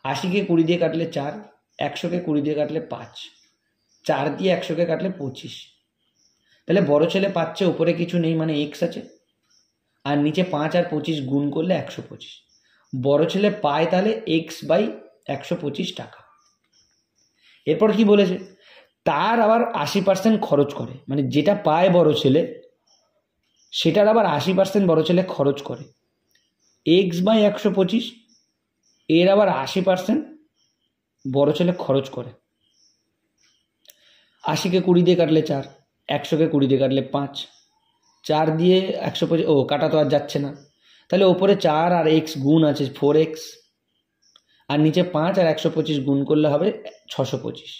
80কে 20 দিয়ে কাটলে 4, 100কে 20 দিয়ে কাটলে 5, 4 দিয়ে 100কে কাটলে 25। তাহলে বড় ছেলে পাচ্ছে, ওপরে কিছু নেই মানে x আছে, আর নিচে 5 আর 25 গুণ করলে 125। বড় ছেলে পায় তাহলে x/125 টাকা। এরপর কি বলেছে? তার আবার 80% খরচ করে, মানে যেটা পায় বড় ছেলে সেটার আবার 80% বড় ছেলে খরচ করে। x/125 এর আবার 80% বড় ছেলে খরচ করে। 80কে 20 দিয়ে কাটলে 4, 100কে 20 দিয়ে কাটলে 5, 4 দিয়ে 125, কাটা তো আর যাচ্ছে না, তাহলে ওপরে 4 আর x গুণ আছে 4x, আর নিচে 5 আর 125 গুণ করলে হবে 625।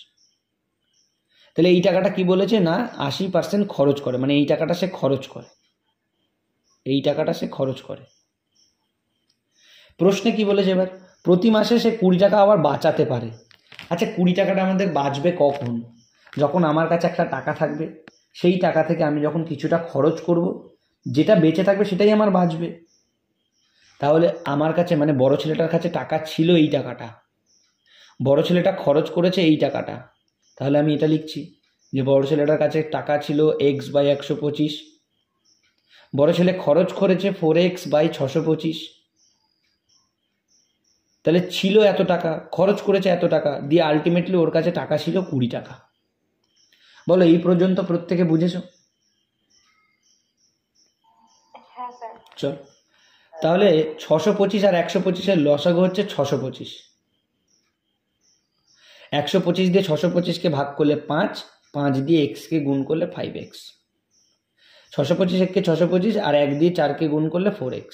তাহলে এই টাকাটা কি বলেছে? না 80% খরচ করে, মানে এই টাকাটা সে খরচ করে, এই টাকাটা সে খরচ করে। প্রশ্নে কি বলেছে এবার? প্রতি মাসে সে 20 টাকা আবার বাঁচাতে পারে। আচ্ছা, 20 টাকাটা আমাদের বাঁচবে কখন? যখন আমার কাছে একটা টাকা থাকবে, সেই টাকা থেকে আমি যখন কিছুটা খরচ করব, যেটা বেঁচে থাকবে সেটাই আমার বাঁচবে। তাহলে আমার কাছে মানে বড় ছেলেটার কাছে টাকা ছিল এই টাকাটা, বড় ছেলেটা খরচ করেছে এই টাকাটা, তাহলে আমি এটা লিখছি যে বড় ছেলেটার কাছে টাকা ছিল x/125, বড় ছেলে খরচ করেছে 4x/625। তাহলে ছিল এত টাকা, খরচ করেছে এত টাকা, দিয়ে আলটিমেটলি ওর কাছে টাকা ছিল 20 টাকা। বলো এই পর্যন্ত প্রত্যেকে বুঝেছো? হ্যাঁ স্যার। চল তাহলে 625 আর 125-এর লসাগু হচ্ছে 625। 125 দিয়ে 625-কে ভাগ করলে 5, 5 দিয়ে x-কে গুণ করলে 5x, 625 1-কে 625 আর 1 দিয়ে 4-কে গুণ করলে 4x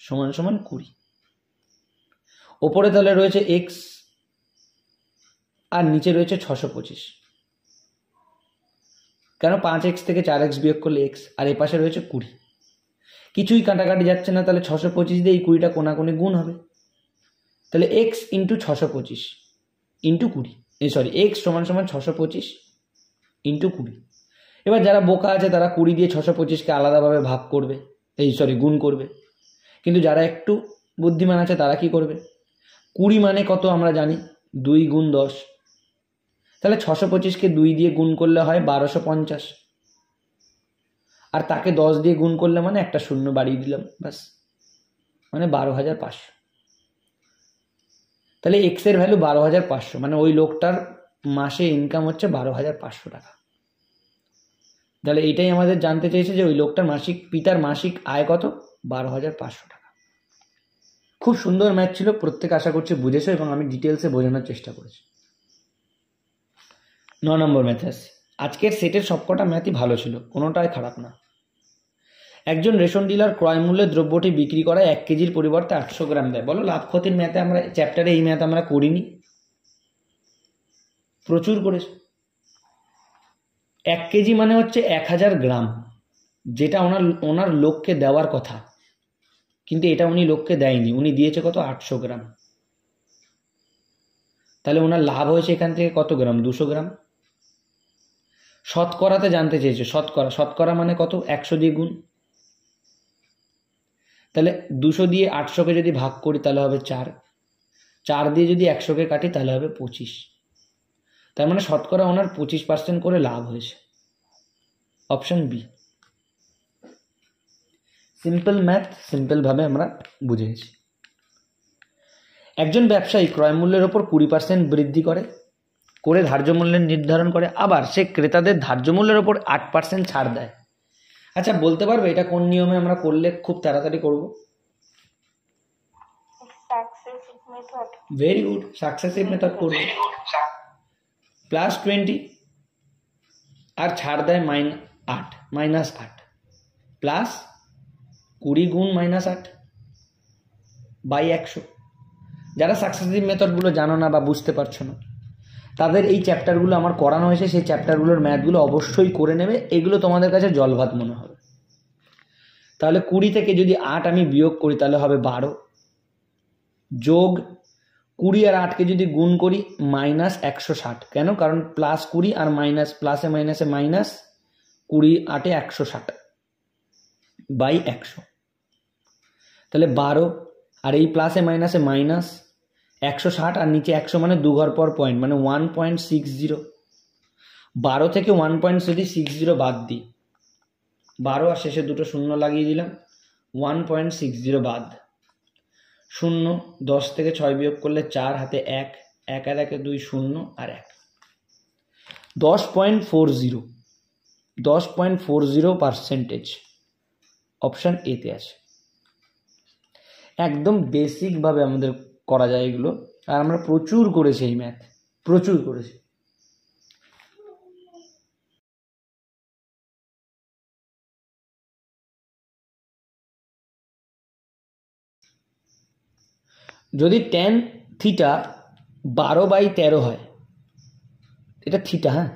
সমান সমান 20। ওপরে তাহলে রয়েছে x আর নিচে রয়েছে 625। কেন? 5x থেকে 4x বিয়োগ করলে x, আর এই পাশে রয়েছে 20। কিছুই কাটাকাটি যাচ্ছে না, তাহলে 625 দিয়ে এই 20টা কোনাকুনি গুণ হবে। তাহলে x ইন্টু 625 ইন্টু 20, x সমান সমান 625 ইন্টু 20। এবার যারা বোকা আছে তারা 20 দিয়ে 625-কে আলাদাভাবে ভাগ করবে, গুণ করবে। কিন্তু যারা একটু বুদ্ধিমান আছে তারা কি করবে? 20 মানে কত আমরা জানি, 2 গুণ 10। তাহলে 625-কে 2 দিয়ে গুণ করলে হয় 1250, আর তাকে 10 দিয়ে গুণ করলে মানে একটা শূন্য বাড়িয়ে দিলাম, ব্যাস, মানে 12,500। তাহলে x এর ভ্যালু 12,500, মানে ওই লোকটার মাসে ইনকাম হচ্ছে 12,500 টাকা। তাহলে এইটাই আমাদের জানতে চেয়েছে যে ওই লোকটার পিতার মাসিক আয় কত? 12,500 টাকা। খুব সুন্দর ম্যাথ ছিল, প্রত্যেকে আশা করছি বুঝেছো এবং আমি ডিটেলসে বোঝানোর চেষ্টা করেছি। 9 নম্বর ম্যাথে আসি। আজকের সেটের সবকটা ম্যাথই ভালো ছিল, কোনোটাই খারাপ না। একজন রেশন ডিলার ক্রয় মূল্যে দ্রব্যটি বিক্রি করায় 1 কেজির পরিবর্তে 800 গ্রাম দেয়। বলো লাভ ক্ষতির ম্যাথে আমরা চ্যাপ্টারে এই ম্যাথ আমরা করিনি? প্রচুর করেছি। 1 কেজি মানে হচ্ছে 1000 গ্রাম, যেটা ওনার লোককে দেওয়ার কথা, কিন্তু এটা উনি লোককে দেয়নি, উনি দিয়েছে কত? 800 গ্রাম। তাহলে ওনার লাভ হয়েছে এখান থেকে কত গ্রাম? 200 গ্রাম। শতকরাতে জানতে চেয়েছে, শতকরা মানে কত? 100 দিয়ে গুণ। তাহলে 200 দিয়ে 800-কে যদি ভাগ করি তাহলে হবে 4, 4 দিয়ে যদি 100-কে কাটি তাহলে হবে 25। তার মানে শতকরা ওনার 25% করে লাভ হয়েছে। Option B. সিম্পল ম্যাথ, সিম্পলভাবে আমরা বুঝেছি। একজন ব্যবসায়ী ক্রয় মূল্যের ওপর 20% বৃদ্ধি করে ধার্য মূল্যের নির্ধারণ করে, আবার সে ক্রেতাদের ধার্য মূল্যের ওপর 8% ছাড় দেয়। আচ্ছা বলতে পারবে এটা কোন নিয়মে আমরা করলে খুব তাড়াতাড়ি করব? Successive method. Very good, successive method করব। +20 আর ছাড় দেয় -8 প্লাস 20 গুণ -8 বাই 100। যারা সাকসেসিভ মেথডগুলো জানো না বা বুঝতে পারছো না, তাদের এই চ্যাপ্টারগুলো আমার করানো হয়েছে, সেই চ্যাপ্টারগুলোর ম্যাথগুলো অবশ্যই করে নেবে। এগুলো তোমাদের কাছে জলভাত মনে হবে। তাহলে 20 থেকে যদি 8 আমি বিয়োগ করি তাহলে হবে 12, যোগ 20 আর 8-কে যদি গুণ করি -160। কেন? কারণ +20 আর মাইনাস, প্লাসে মাইনাসে মাইনাস, 20 8-এ 160 বাই 100। তাহলে 12 আর এই প্লাসে মাইনাসে মাইনাস, 160 আর নিচে 100 মানে 2 ঘর পর পয়েন্ট, মানে 1.60। 12 থেকে 1.60 বাদ দিই, 12 আর শেষে দুটো শূন্য লাগিয়ে দিলাম, 1.60 বাদ, 0, 10 থেকে 6 বিয়োগ করলে 4, হাতে 1, 1 আর 1 2, 0 আর 1, 10.40, 10.40%। অপশান এতে আছে। একদম বেসিকভাবে আমাদের করা যায় এগুলো, আর আমরা প্রচুর করেছি এই ম্যাথ, প্রচুর করেছি। যদি tan θ 12/13 হয়, এটা থিটা, হ্যাঁ,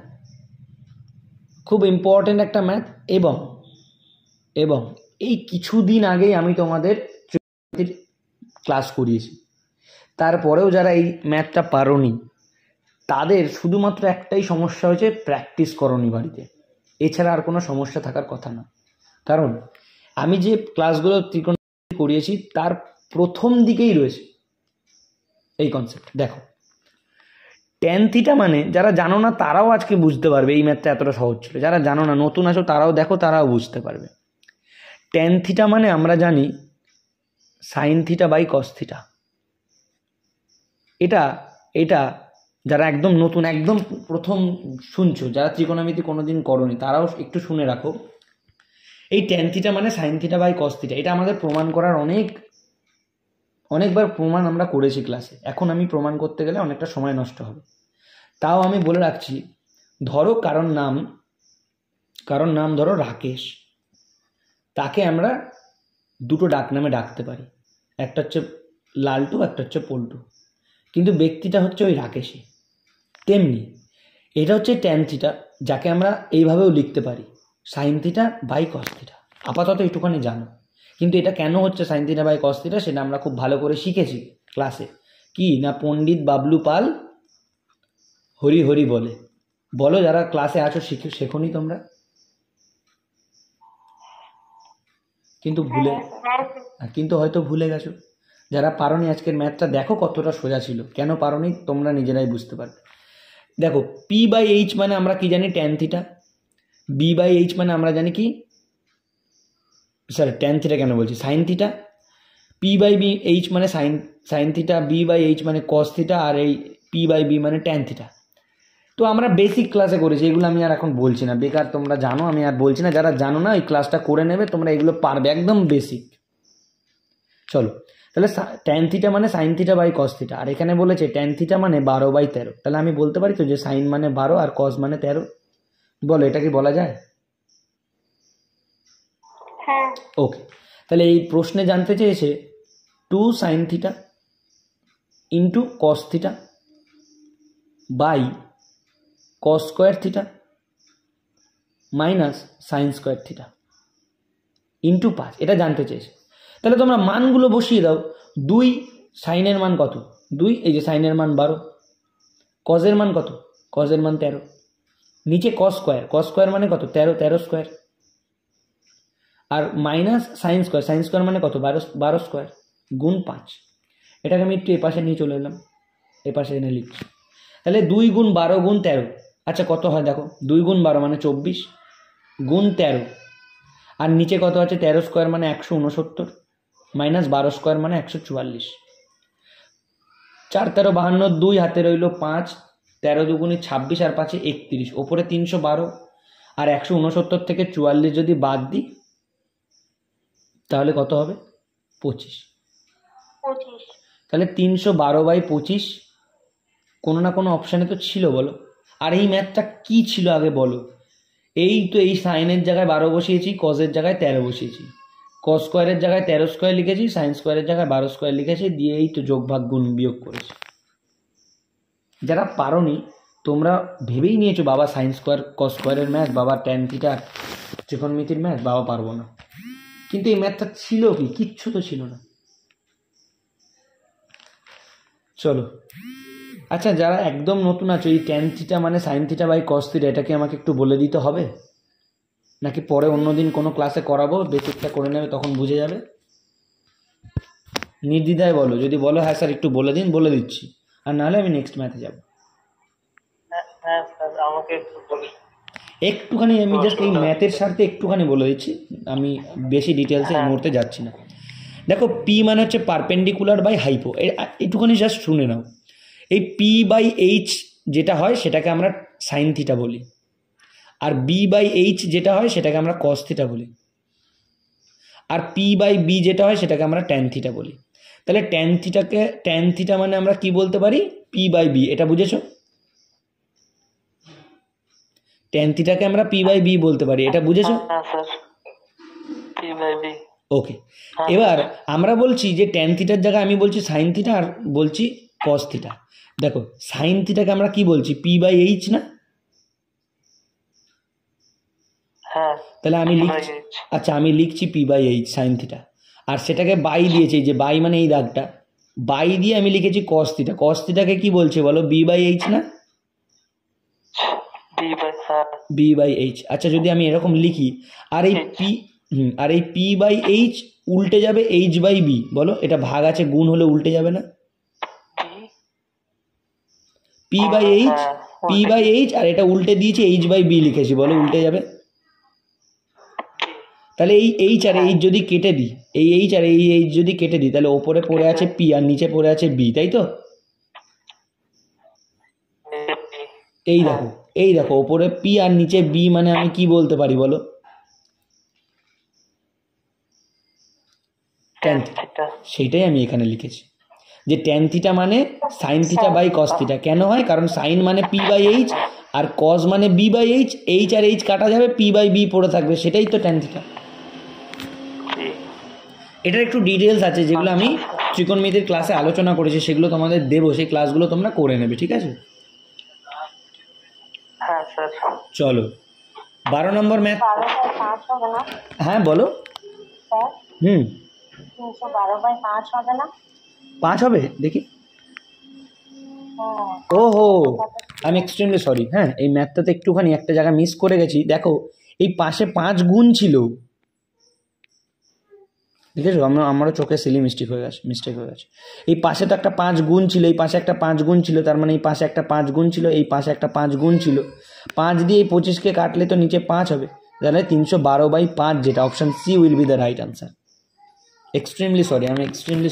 খুব ইম্পর্টেন্ট একটা ম্যাথ। এবং এই কিছুদিন আগেই আমি তোমাদের ক্লাস করিয়েছি, তারপরেও যারা এই ম্যাথটা পারোনি তাদের শুধুমাত্র একটাই সমস্যা হয়েছে, প্র্যাকটিস করোনি বাড়িতে, এছাড়া আর কোনো সমস্যা থাকার কথা না। কারণ আমি যে ক্লাসগুলো ত্রিকোণমিতি করিয়েছি তার প্রথম দিকেই রয়েছে এই কনসেপ্ট। দেখো ট্যান থিটা মানে, যারা জানো না তারাও আজকে বুঝতে পারবে, এই ম্যাথটা এতটা সহজ ছিল। যারা জানো না, নতুন আছো, তারাও দেখো, তারাও বুঝতে পারবে। ট্যান থিটা মানে আমরা জানি sine theta by cos theta. এটা এটা যারা একদম নতুন, একদম প্রথম শুনছো, যারা ত্রিকোণমিতি কোনোদিন করোনি, তারাও একটু শুনে রাখো। এই ট্যান থিটা মানে sine theta by cos theta. এটা আমাদের প্রমাণ করার অনেকবার প্রমাণ আমরা করেছি ক্লাসে। এখন আমি প্রমাণ করতে গেলে অনেকটা সময় নষ্ট হবে, তাও আমি বলে রাখছি। ধরো কারোর নাম ধরো রাকেশ, তাকে আমরা দুটো ডাক নামে ডাকতে পারি, একটা হচ্ছে লালটু, একটা হচ্ছে পল্টু, কিন্তু ব্যক্তিটা হচ্ছে ওই রাকেশই। তেমনি এটা হচ্ছে ট্যান থিটা, যাকে আমরা এইভাবেও লিখতে পারি sine theta by cos theta. আপাতত একটুখানি জানো, কিন্তু এটা কেন হচ্ছে sine theta by cos theta সেটা আমরা খুব ভালো করে শিখেছি ক্লাসে। কি না, পণ্ডিত বাবলু পাল হরি হরি বলে। বলো যারা ক্লাসে আছো, শেখোনি তোমরা? কিন্তু হয়তো ভুলে গেছো। যারা পারোনি, আজকের ম্যাথটা দেখো কতটা সোজা ছিল। কেন পারোনি তোমরা নিজেরাই বুঝতে পারবে। দেখো পি বাই এইচ মানে আমরা কি জানি, tan theta. B by H মানে আমরা জানি কি, ট্যান থিটা কেন বলছি, sine theta. P by B H মানে sine theta, B by H মানে কস থিটা, আর এই পি বাই বি মানে ট্যান থিটা। তো আমরা বেসিক ক্লাসে করেছি, এগুলো আমি আর এখন বলছি না, বেকার তোমরা জানো, আমি আর বলছি না। যারা জানো না ওই ক্লাসটা করে নেবে, তোমরা এগুলো পারবে, একদম বেসিক। চলো তাহলে ট্যান থিটা মানে sine theta by cos theta, আর এখানে বলেছে ট্যান থিটা মানে 12/13। তাহলে আমি বলতে পারি তো যে সাইন মানে 12 আর কস মানে 13। বলো এটা কি বলা যায়? ওকে, তাহলে এই প্রশ্নে জানতে চেয়েছে 2 sine theta into cos theta by cos square theta minus sine square theta into 5, এটা জানতে চেয়েছে। তাহলে তোমরা মানগুলো বসিয়ে দাও। 2 সাইনের মান কত? 2, এই যে সাইনের মান 12, কজের মান কত? কজের মান 13, নিচে কস স্কোয়ার মানে কত? 13 স্কোয়ার, আর মাইনাস সাইন স্কোয়ার মানে কত? 12 স্কোয়ার গুণ 5। এটাকে আমি একটু এপাশে নিয়ে চলে এলাম, এপাশে এনে লিখছি। তাহলে 2 গুণ 12 গুণ 13, আচ্ছা কত হয় দেখো, 2 গুণ 12 মানে 24 গুণ 13, আর নিচে কত আছে? 13 স্কোয়ার মানে 169 মাইনাস 12 স্কোয়ার মানে 144। 4 13 52, 2 হাতে রইল 5, 13 দুগুণে 26 আর 5 31, ওপরে 312, আর 169 থেকে 44 যদি বাদ দিই তাহলে কত হবে? 25। তাহলে 312/25 কোনো না কোনো অপশানে তো ছিল, বলো। আর এই ম্যাথটা কি ছিল আগে বলো? এই তো এই সাইনের জায়গায় 12 বসিয়েছি, কজের জায়গায় 13 বসিয়েছি, কস স্কোয়ারের জায়গায় 13 স্কোয়ার লিখেছি, সাইন স্কোয়ারের জায়গায় 12 স্কোয়ার লিখেছি, দিয়ে এই তো যোগ ভাগ গুণ বিয়োগ করেছি। যারা পারোনি তোমরা ভেবেই নিয়েছো বাবা সাইন স্কোয়ার কস স্কোয়ারের ম্যাথ, বাবা ট্যান থিটা ত্রিকোণমিতির ম্যাথ, বাবা পারবো না। কিন্তু এই ম্যাথটা ছিল কি? কিচ্ছু তো ছিল না। চলো আচ্ছা, যারা একদম নতুন আছো, এই ট্যান থিটা মানে sine theta by cos theta, এটাকে আমাকে একটু বলে দিতে হবে, নাকি পরে অন্যদিন কোনো ক্লাসে করাবো, বেসিকটা করে নেবে, তখন বুঝে যাবে? নির্দ্বিধায় বলো। যদি বলো হ্যাঁ স্যার একটু বলে দিন, বলে দিচ্ছি, আর নাহলে আমি নেক্সট ম্যাথে যাব। একটুখানি আমি জাস্ট এই ম্যাথের স্বার্থে একটুখানি বলে দিচ্ছি, আমি বেশি ডিটেলসে এই মুহূর্তে যাচ্ছি না। দেখো পি মানে হচ্ছে পারপেন্ডিকুলার বাই হাইপো, একটুখানি জাস্ট শুনে নাও। এই পি বাই এইচ যেটা হয় সেটাকে আমরা সাইন থিটা বলি, আর বি বাই এইচ যেটা হয় সেটাকে আমরা কস থিটা বলি, আর পি বাই বি যেটা হয় সেটাকে আমরা ট্যান থিটা বলি। তাহলে ট্যান থিটা মানে আমরা কি বলতে পারি? P by B. এটা বুঝেছো? ট্যান থিটাকে আমরা পি বাই বি বলতে পারি, এটা বুঝেছো? ওকে, এবার আমরা বলছি যে ট্যান থিটার জায়গায় আমি বলছি সাইন থিটা আর বলছি কস থিটা। দেখো সাইন থিটাকে আমরা কি বলছি? পি বাই এইচ না? তাহলে আমি লিখছি, আচ্ছা আমি লিখছি P by H sine theta, আর সেটাকে বাই দিয়েছি, যে বাই মানে এই দাগটা, বাই দিয়ে আমি লিখেছি কস থিটা। কস থিটাকে কি বলছে বলো? বি বাই এইচ না? B by H. আচ্ছা যদি আমি এরকম লিখি, আর এই আর এই পি বাই এইচ উল্টে যাবে এইচ বাই বি, বলো এটা ভাগ আছে গুণ হলে উল্টে যাবে না? পি বাই এইচ আর এটা উল্টে দিয়েছি এইচ বাই বি লিখেছি, বলো উল্টে যাবে? তাহলে এই এইচ আর এইচ যদি কেটে দিই, এই এইচ আর এই এইচ যদি কেটে দিই, তাহলে ওপরে পড়ে আছে পি আর নিচে পড়ে আছে বি, তাই তো? এই দেখো ওপরে পি আর নিচে বি, মানে আমি কি বলতে পারি বলো? Tan theta. সেইটাই আমি এখানে লিখেছি যে ট্যান থিটা মানে sine theta by cos theta. কেন হয়? কারণ সাইন মানে পি বাই এইচ আর কস মানে বি বাই এইচ, এইচ আর এইচ কাটা যাবে, পি বাই বি পড়ে থাকবে, সেটাই তো ট্যান থিটা। এটার একটু ডিটেলস আছে যেগুলো আমি ত্রিকোণমিতির ক্লাসে আলোচনা করেছি, সেগুলো তোমাদের দেবো, সেই ক্লাসগুলো তোমরা করে নেবে, ঠিক আছে? চলো 12 নম্বর ম্যাথ। হ্যাঁ বলো। 5 হবে দেখি। ওহো আই এম এক্সট্রিমলি সরি। হ্যাঁ এই ম্যাথটাতে একটুখানি একটা জায়গা মিস করে গেছি। দেখো এই পাশে 5 গুণ ছিল, দেখেছো? আমারও চোখে সিলি মিস্টেক হয়ে গেছে। এই পাশে তো একটা 5 গুণ ছিল, এই পাশে একটা 5 গুণ ছিল, তার মানে এই পাশে একটা 5 গুণ ছিল, এই পাশে একটা 5 গুণ ছিল। 5 দিয়ে এই 25কে কাটলে তো নিচে 5 হবে, তাহলে 312/5, যেটা option C will be the right answer. Extremely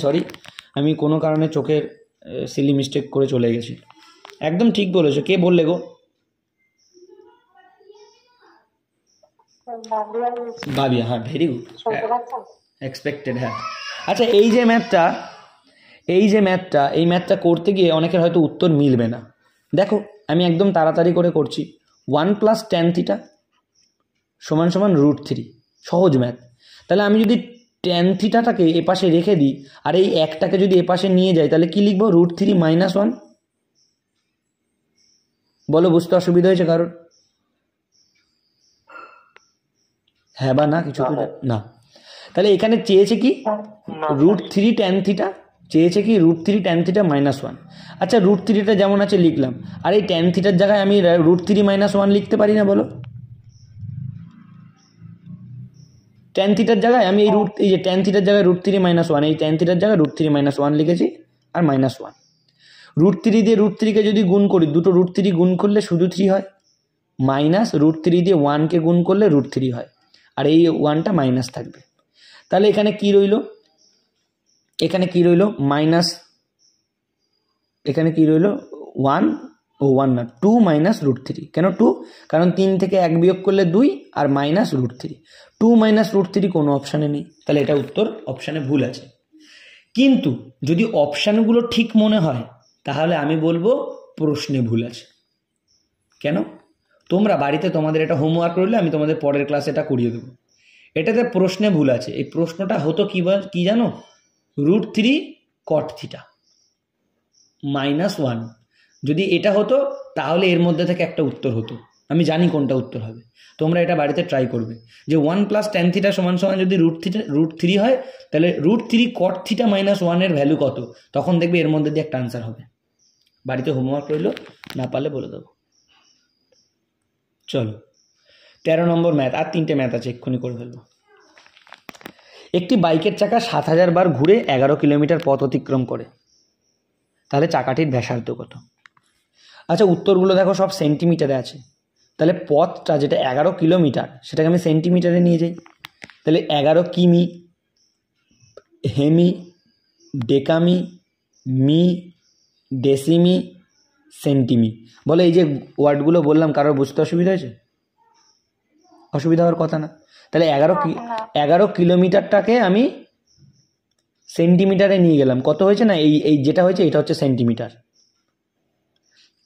sorry, আমি কোনো কারণে চোখের সিলি মিস্টেক করে চলে গেছি। একদম ঠিক বলেছো। কে বললে গো? ভাবিয়া। হ্যাঁ ভেরি গুড, এক্সপেক্টেড। হ্যাঁ আচ্ছা এই ম্যাথটা করতে গিয়ে অনেকের হয়তো উত্তর মিলবে না। দেখো আমি একদম তাড়াতাড়ি করে করছি। 1 + tan θ = √3, সহজ ম্যাথ। তাহলে আমি যদি tan θটাকে এপাশে রেখে দিই আর এই একটাকে যদি এপাশে নিয়ে যাই, তাহলে কি লিখবো? √3 - 1। বলো বুঝতে অসুবিধা হয়েছে কারোর? হ্যাঁ বা না? কিছু তো না। তাহলে এখানে চেয়েছে কি? √3 tan θ চেয়েছে কি? √3 tan θ -1। আচ্ছা √3টা যেমন আছে লিখলাম, আর এই tan θটার জায়গায় আমি √3 - 1 লিখতে পারি না বলো? tan θটার জায়গায় আমি এই যে tan θটার জায়গায় √3 - 1, এই tan θটার জায়গায় √3 - 1 লিখেছি আর -1। √3 দিয়ে √3কে যদি গুণ করি, দুটো √3 গুণ করলে শুধু 3 হয়, মাইনাস √3 দিয়ে 1কে গুণ করলে √3 হয়, আর এই 1টা মাইনাস থাকবে। তাহলে এখানে কি রইল? মাইনাস, এখানে কি রইল? 1 না 2 - √3। কেন 2? কারণ 3 থেকে 1 বিয়োগ করলে 2 আর -√3। 2 - √3 কোনো অপশানে নেই, তাহলে এটা উত্তর অপশানে ভুল আছে। কিন্তু যদি অপশানগুলো ঠিক মনে হয় তাহলে আমি বলবো প্রশ্নে ভুল আছে। কেন? তোমরা বাড়িতে তোমাদের এটা হোমওয়ার্ক রইলে আমি তোমাদের পরের ক্লাসে এটা করিয়ে দেবো। এটাতে প্রশ্নে ভুল আছে। এই প্রশ্নটা হতো কি জানো? √3 cot θ -1। যদি এটা হতো তাহলে এর মধ্যে থেকে একটা উত্তর হতো, আমি জানি কোনটা উত্তর হবে। তোমরা এটা বাড়িতে ট্রাই করবে যে 1 + tan θ = যদি √3 হয়, তাহলে √3 cot θ -1 এর ভ্যালু কত, তখন দেখবে এর মধ্যে দিয়ে একটা আনসার হবে। বাড়িতে হোমওয়ার্ক রইলো, না পারলে বলে দেবো। চলো 13 নম্বর ম্যাথ। আর 3টে ম্যাথ আছে, এক্ষুনি করে ফেলবো। একটি বাইকের চাকা 7000 বার ঘুরে 11 কিলোমিটার পথ অতিক্রম করে, তাহলে চাকাটির ব্যাসার্ধ কত? আচ্ছা উত্তরগুলো দেখো সব সেন্টিমিটারে আছে, তাহলে পথটা যেটা 11 কিলোমিটার সেটাকে আমি সেন্টিমিটারে নিয়ে যাই। তাহলে 11 কিমি, হেমি, ডেকামি, মি, ডেসিমি, সেন্টিমি। বলে এই যে ওয়ার্ডগুলো বললাম কারোর বুঝতে অসুবিধা হয়েছে? অসুবিধা হওয়ার কথা না। তাহলে 11 কিলোমিটারটাকে আমি সেন্টিমিটারে নিয়ে গেলাম, কত হয়েছে না? এই যেটা হয়েছে এটা হচ্ছে সেন্টিমিটার।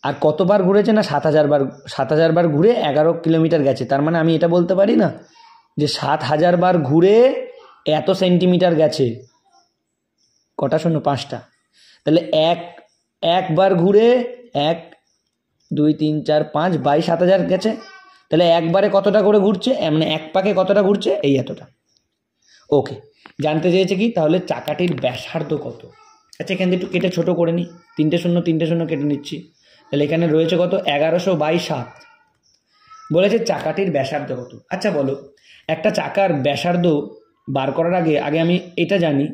আর কতবার ঘুরেছে না? 7000 বার ঘুরে 11 কিলোমিটার গেছে। তার মানে আমি এটা বলতে পারি না যে 7000 বার ঘুরে এত সেন্টিমিটার গেছে। কটা শূন্য? 5টা। তাহলে একবার ঘুরে 1 2 3 4 5 7000 গেছে। তাহলে একবারে কতটা করে ঘুরছে, মানে এক পাকে কতটা ঘুরছে? এই এতটা। ওকে, জানতে চেয়েছে কি তাহলে চাকাটির ব্যাসার্ধ কত। আচ্ছা এখান থেকে একটু কেটে ছোট করে নিই, 3টে শূন্য কেটে নিচ্ছি। তাহলে এখানে রয়েছে কত? 1100/7। বলেছে চাকাটির ব্যাসার্ধ কত। আচ্ছা বলো, একটা চাকার ব্যাসার্ধ বার করার আগে আগে আমি এটা জানি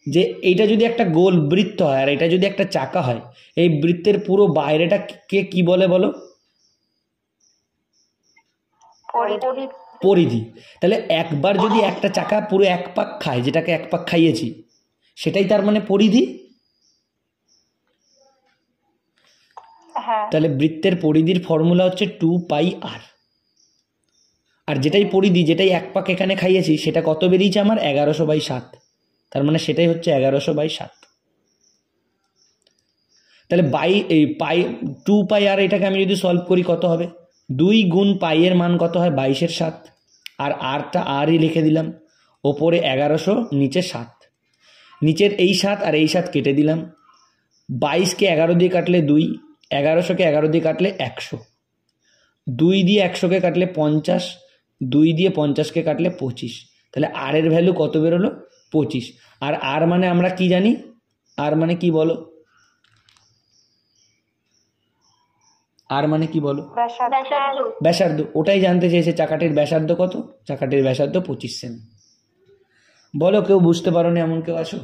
যে এইটা যদি একটা গোল বৃত্ত হয় আর এটা যদি একটা চাকা হয়, এই বৃত্তের পুরো বাইরেটা কে কি বলে বলো? পরিধি। তাহলে একবার যদি একটা চাকা পুরো এক পাক খায়, যেটাকে এক পাক খাইয়েছি, সেটাই তার মানে পরিধি। তাহলে বৃত্তের পরিধির ফর্মুলা হচ্ছে 2πr। আর যেটাই পরিধি, যেটাই এক পাক এখানে খাইয়েছি, সেটা কত বেরিয়েছে আমার? 1100/7। তার মানে সেটাই হচ্ছে 1100/7। তাহলে এই 2πr এটাকে আমি যদি সলভ করি কত হবে? 2 গুণ পাই এর মান কত হয়? 22/7। আর আরটা আরই লিখে দিলাম, ওপরে 1100, নিচে 7। নিচের এই 7 আর এই 7 কেটে দিলাম। 22কে 11 দিয়ে কাটলে 2, 1100কে 11 দিয়ে কাটলে 100, 2 দিয়ে 100কে কাটলে 50, 2 দিয়ে 50কে কাটলে 25। তাহলে আর এর ভ্যালু কত বেরোলো? 25। আর আর মানে আমরা কি জানি? আর মানে কি বলো? আর মানে কি বলো? ব্যাসার্ধ। ওটাই জানতে চেয়েছে, চাকাটির ব্যাসার্ধ কত? চাকাটির ব্যাসার্ধ 25 সেমি। বলো, কেউ বুঝতে পারো না এমন কেউ আছো?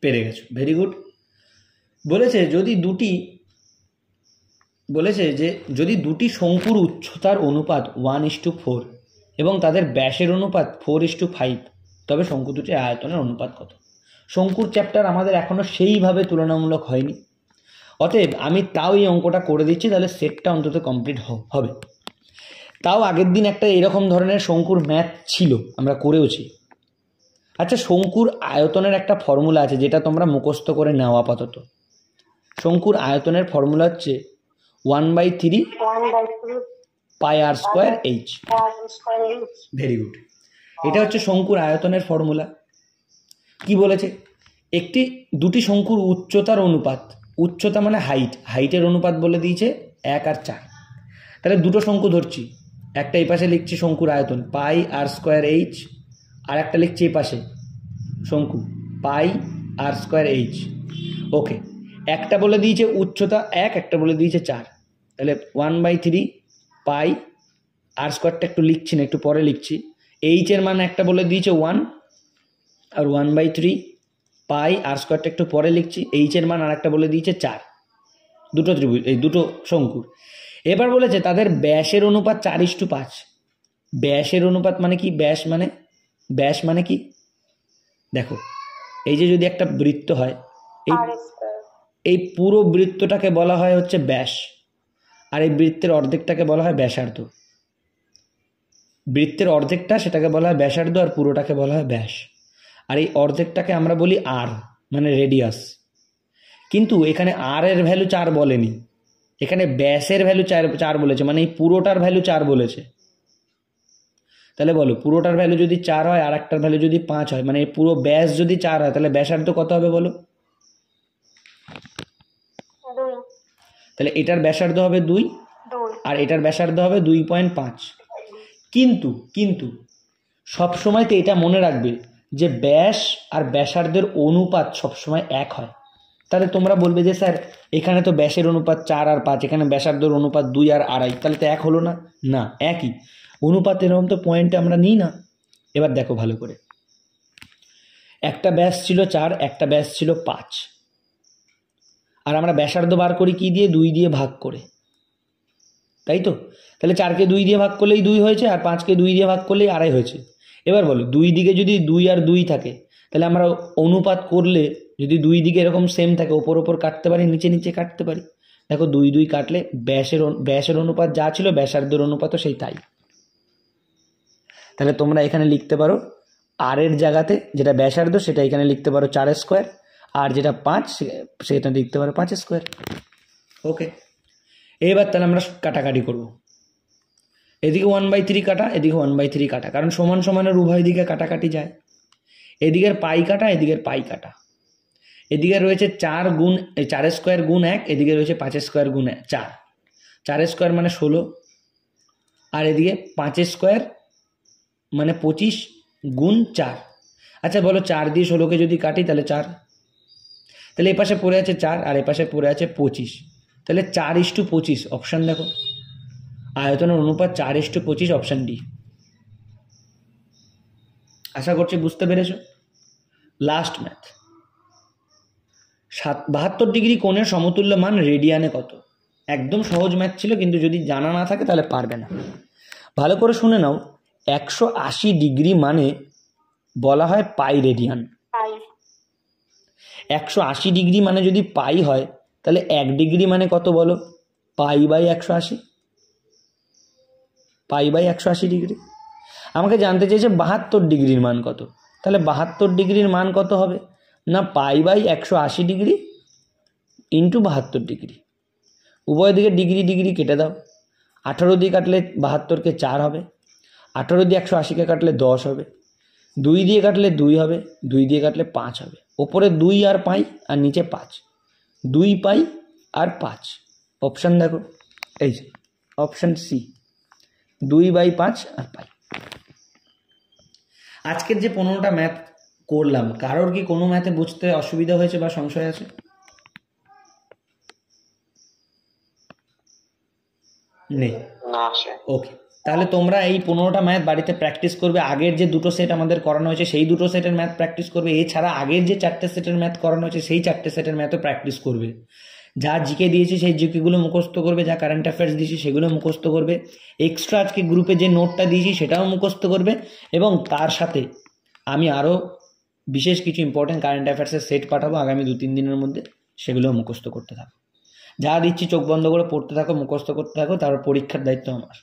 পেরে গেছো, ভেরি গুড। বলেছে যদি দুটি শঙ্কুর উচ্চতার অনুপাত 1:4 এবং তাদের ব্যাসের অনুপাত 4:5, তবে শঙ্কু দুটির আয়তনের অনুপাত কত? শঙ্কুর চ্যাপ্টার আমাদের এখনো সেইভাবে তুলনামূলক হয়নি, অতএব আমি তাও এই অঙ্কটা করে দিচ্ছি, তাহলে সেটটা অন্তত কমপ্লিট হবে। তাও আগের দিন একটা এরকম ধরনের শঙ্কুর ম্যাথ ছিল, আমরা করেওছি। আচ্ছা, শঙ্কুর আয়তনের একটা ফর্মুলা আছে, যেটা তোমরা মুখস্থ করে নাও আপাতত। শঙ্কুর আয়তনের ফর্মুলা হচ্ছে 1/3 πr²h। Very good. এটা হচ্ছে শঙ্কুর আয়তনের ফর্মুলা। কি বলেছে? দুটি শঙ্কুর উচ্চতার অনুপাত, উচ্চতা মানে হাইটের অনুপাত বলে দিয়েছে 1 আর 4। তাহলে দুটো শঙ্কু ধরছি, একটা এই পাশে লিখছি শঙ্কুর আয়তন πr²h, আর একটা লিখছি এই পাশে শঙ্কু πr²h। ওকে, একটা বলে দিয়েছে উচ্চতা 1, একটা বলে দিয়েছে 4। তাহলে 1/3 পাই, আর স্কোয়ারটা একটু লিখছি না, একটু পরে লিখছি। এইচ এর মান একটা বলে দিয়েছে 1, আর 1/3 পাই, আর স্কোয়ারটা একটু পরে লিখছি। এইচ এর মান আর একটা বলে দিয়েছে 4। দুটো ত্রিভুজ, এই দুটো শঙ্কুর। এবার বলেছে তাদের ব্যাসের অনুপাত 4:5। ব্যাসের অনুপাত মানে কি? ব্যাস মানে কি? দেখো, এই যে যদি একটা বৃত্ত হয়, এই পুরো বৃত্তটাকে বলা হয় হচ্ছে ব্যাস, আর এই বৃত্তের অর্ধেকটাকে বলা হয় ব্যাসার্ধ। বৃত্তের অর্ধেকটা, সেটাকে বলা হয় ব্যাসার্ধ, আর পুরোটাকে বলা হয় ব্যাস। আর এই অর্ধেকটাকে আমরা বলি আর, মানে রেডিয়াস। কিন্তু এখানে আর এর ভ্যালু 4 বলেনি, এখানে ব্যাসের ভ্যালু 4 বলেছে, মানে এই পুরোটার ভ্যালু 4 বলেছে। তাহলে বলো, পুরোটার ভ্যালু যদি 4 হয় আর একটার ভ্যালু যদি 5 হয়, মানে পুরো ব্যাস যদি 4 হয়, তাহলে ব্যাসার্ধ কত হবে বলো? তাহলে এটার ব্যাসার্ধ হবে 2, আর এটার ব্যাসার্ধ হবে 2.5। কিন্তু সবসময় তো এটা মনে রাখবে যে ব্যাস আর ব্যাসার্ধের অনুপাত সবসময় 1 হয়। তাহলে তোমরা বলবে যে স্যার এখানে তো ব্যাসের অনুপাত 4 আর 5, এখানে ব্যাসার্ধের অনুপাত 2 আর 2.5, তাহলে তো 1 হলো না? না, একই অনুপাত। এরকম তো পয়েন্টে আমরা নিই না। এবার দেখো ভালো করে, একটা ব্যাস ছিল 4, একটা ব্যাস ছিল 5, আর আমরা ব্যাসার্ধ বার করি কি দিয়ে? 2 দিয়ে ভাগ করে, তাই তো? তাহলে 4কে 2 দিয়ে ভাগ করলেই 2 হয়েছে, আর 5কে 2 দিয়ে ভাগ করলেই 2.5 হয়েছে। এবার বলো, 2 দিকে যদি 2 আর 2 থাকে, তাহলে আমরা অনুপাত করলে যদি 2 দিকে এরকম সেম থাকে, ওপর কাটতে পারি, নিচে কাটতে পারি। দেখো 2 কাটলে ব্যাসের অনুপাত যা ছিল, ব্যাসার্ধের অনুপাতও সেই তাই। তাহলে তোমরা এখানে লিখতে পারো আর এর জায়গাতে যেটা ব্যাসার্ধ, সেটা এখানে লিখতে পারো 4², আর যেটা 5 সেটা লিখতে পারো 5²। ওকে, এবার তাহলে আমরা কাটাকাটি করব। এদিকে 1/3 কাটা, এদিকে 1/3 কাটা, কারণ সমান সমানের উভয় দিকে কাটাকাটি যায়। এদিকের পাই কাটা, এদিকের পাই কাটা। এদিকে রয়েছে 4² গুণ 1, এদিকে রয়েছে 5² গুণ 4। 4² মানে 16, আর এদিকে 5² মানে 25 গুণ 4। আচ্ছা বলো, 4 দিয়ে 16কে যদি কাটি তাহলে 4, তাহলে এ পাশে পড়ে আছে 4 আর এ পাশে পড়ে আছে 25। তাহলে 4:25 অপশান দেখো, আয়তনের অনুপাত 4:25 অপশান ডি। আশা করছি বুঝতে পেরেছ। লাস্ট ম্যাথ, 72 ডিগ্রি কোণের সমতুল্য মান রেডিয়ানে কত? একদম সহজ ম্যাথ ছিল, কিন্তু যদি জানা না থাকে তাহলে পারবে না। ভালো করে শুনে নাও, 180 ডিগ্রি মানে বলা হয় পাই রেডিয়ান। 180 ডিগ্রি মানে যদি পাই হয়, তাহলে 1 ডিগ্রি মানে কত বলো? Pi by 180, pi by 180 degree. আমাকে জানতে চেয়েছে 72 ডিগ্রির মান কত, তাহলে 72 ডিগ্রির মান কত হবে না? Pi by 180 degree into 72 degree. উভয় দিকে ডিগ্রি ডিগ্রি কেটে দাও, 18 দিয়ে কাটলে 72কে 4 হবে, 18 দিয়ে 180কে কাটলে 10 হবে, 2 দিয়ে কাটলে 2 হবে, 2 দিয়ে কাটলে 5 হবে। ওপরে 2 আর পাই আর নিচে 5, 2 পাই আর 5। অপশান দেখো, এই যে অপশান সি, 2/5 আর পাই। আজকের যে 15টা ম্যাথ করলাম, কারোর কি কোনো ম্যাথে বুঝতে অসুবিধা হয়েছে বা সংশয় আছে? নেই? ওকে, তাহলে তোমরা এই 15টা ম্যাথ বাড়িতে প্র্যাকটিস করবে। আগের যে 2টো সেট আমাদের করানো হয়েছে সেই 2টো সেটের ম্যাথ প্র্যাকটিস করবে। এছাড়া আগের যে 4টে সেটের ম্যাথ করানো হয়েছে সেই 4টে সেটের ম্যাথও প্র্যাকটিস করবে। যা জিকে দিয়েছি সেই জিকেগুলো মুখস্থ করবে, যা কারেন্ট অ্যাফেয়ার্স দিয়েছি সেগুলো মুখস্থ করবে, এক্সট্রা আজকে গ্রুপে যে নোটটা দিয়েছি সেটাও মুখস্থ করবে, এবং তার সাথে আমি আরও বিশেষ কিছু ইম্পর্টেন্ট কারেন্ট অ্যাফেয়ার্সের সেট পাঠাবো আগামী 2-3 দিনের মধ্যে, সেগুলোও মুখস্থ করতে থাকো। যা দিচ্ছি চোখ বন্ধ করে পড়তে থাকো, মুখস্থ করতে থাকো, তারপর পরীক্ষার দায়িত্ব আমার।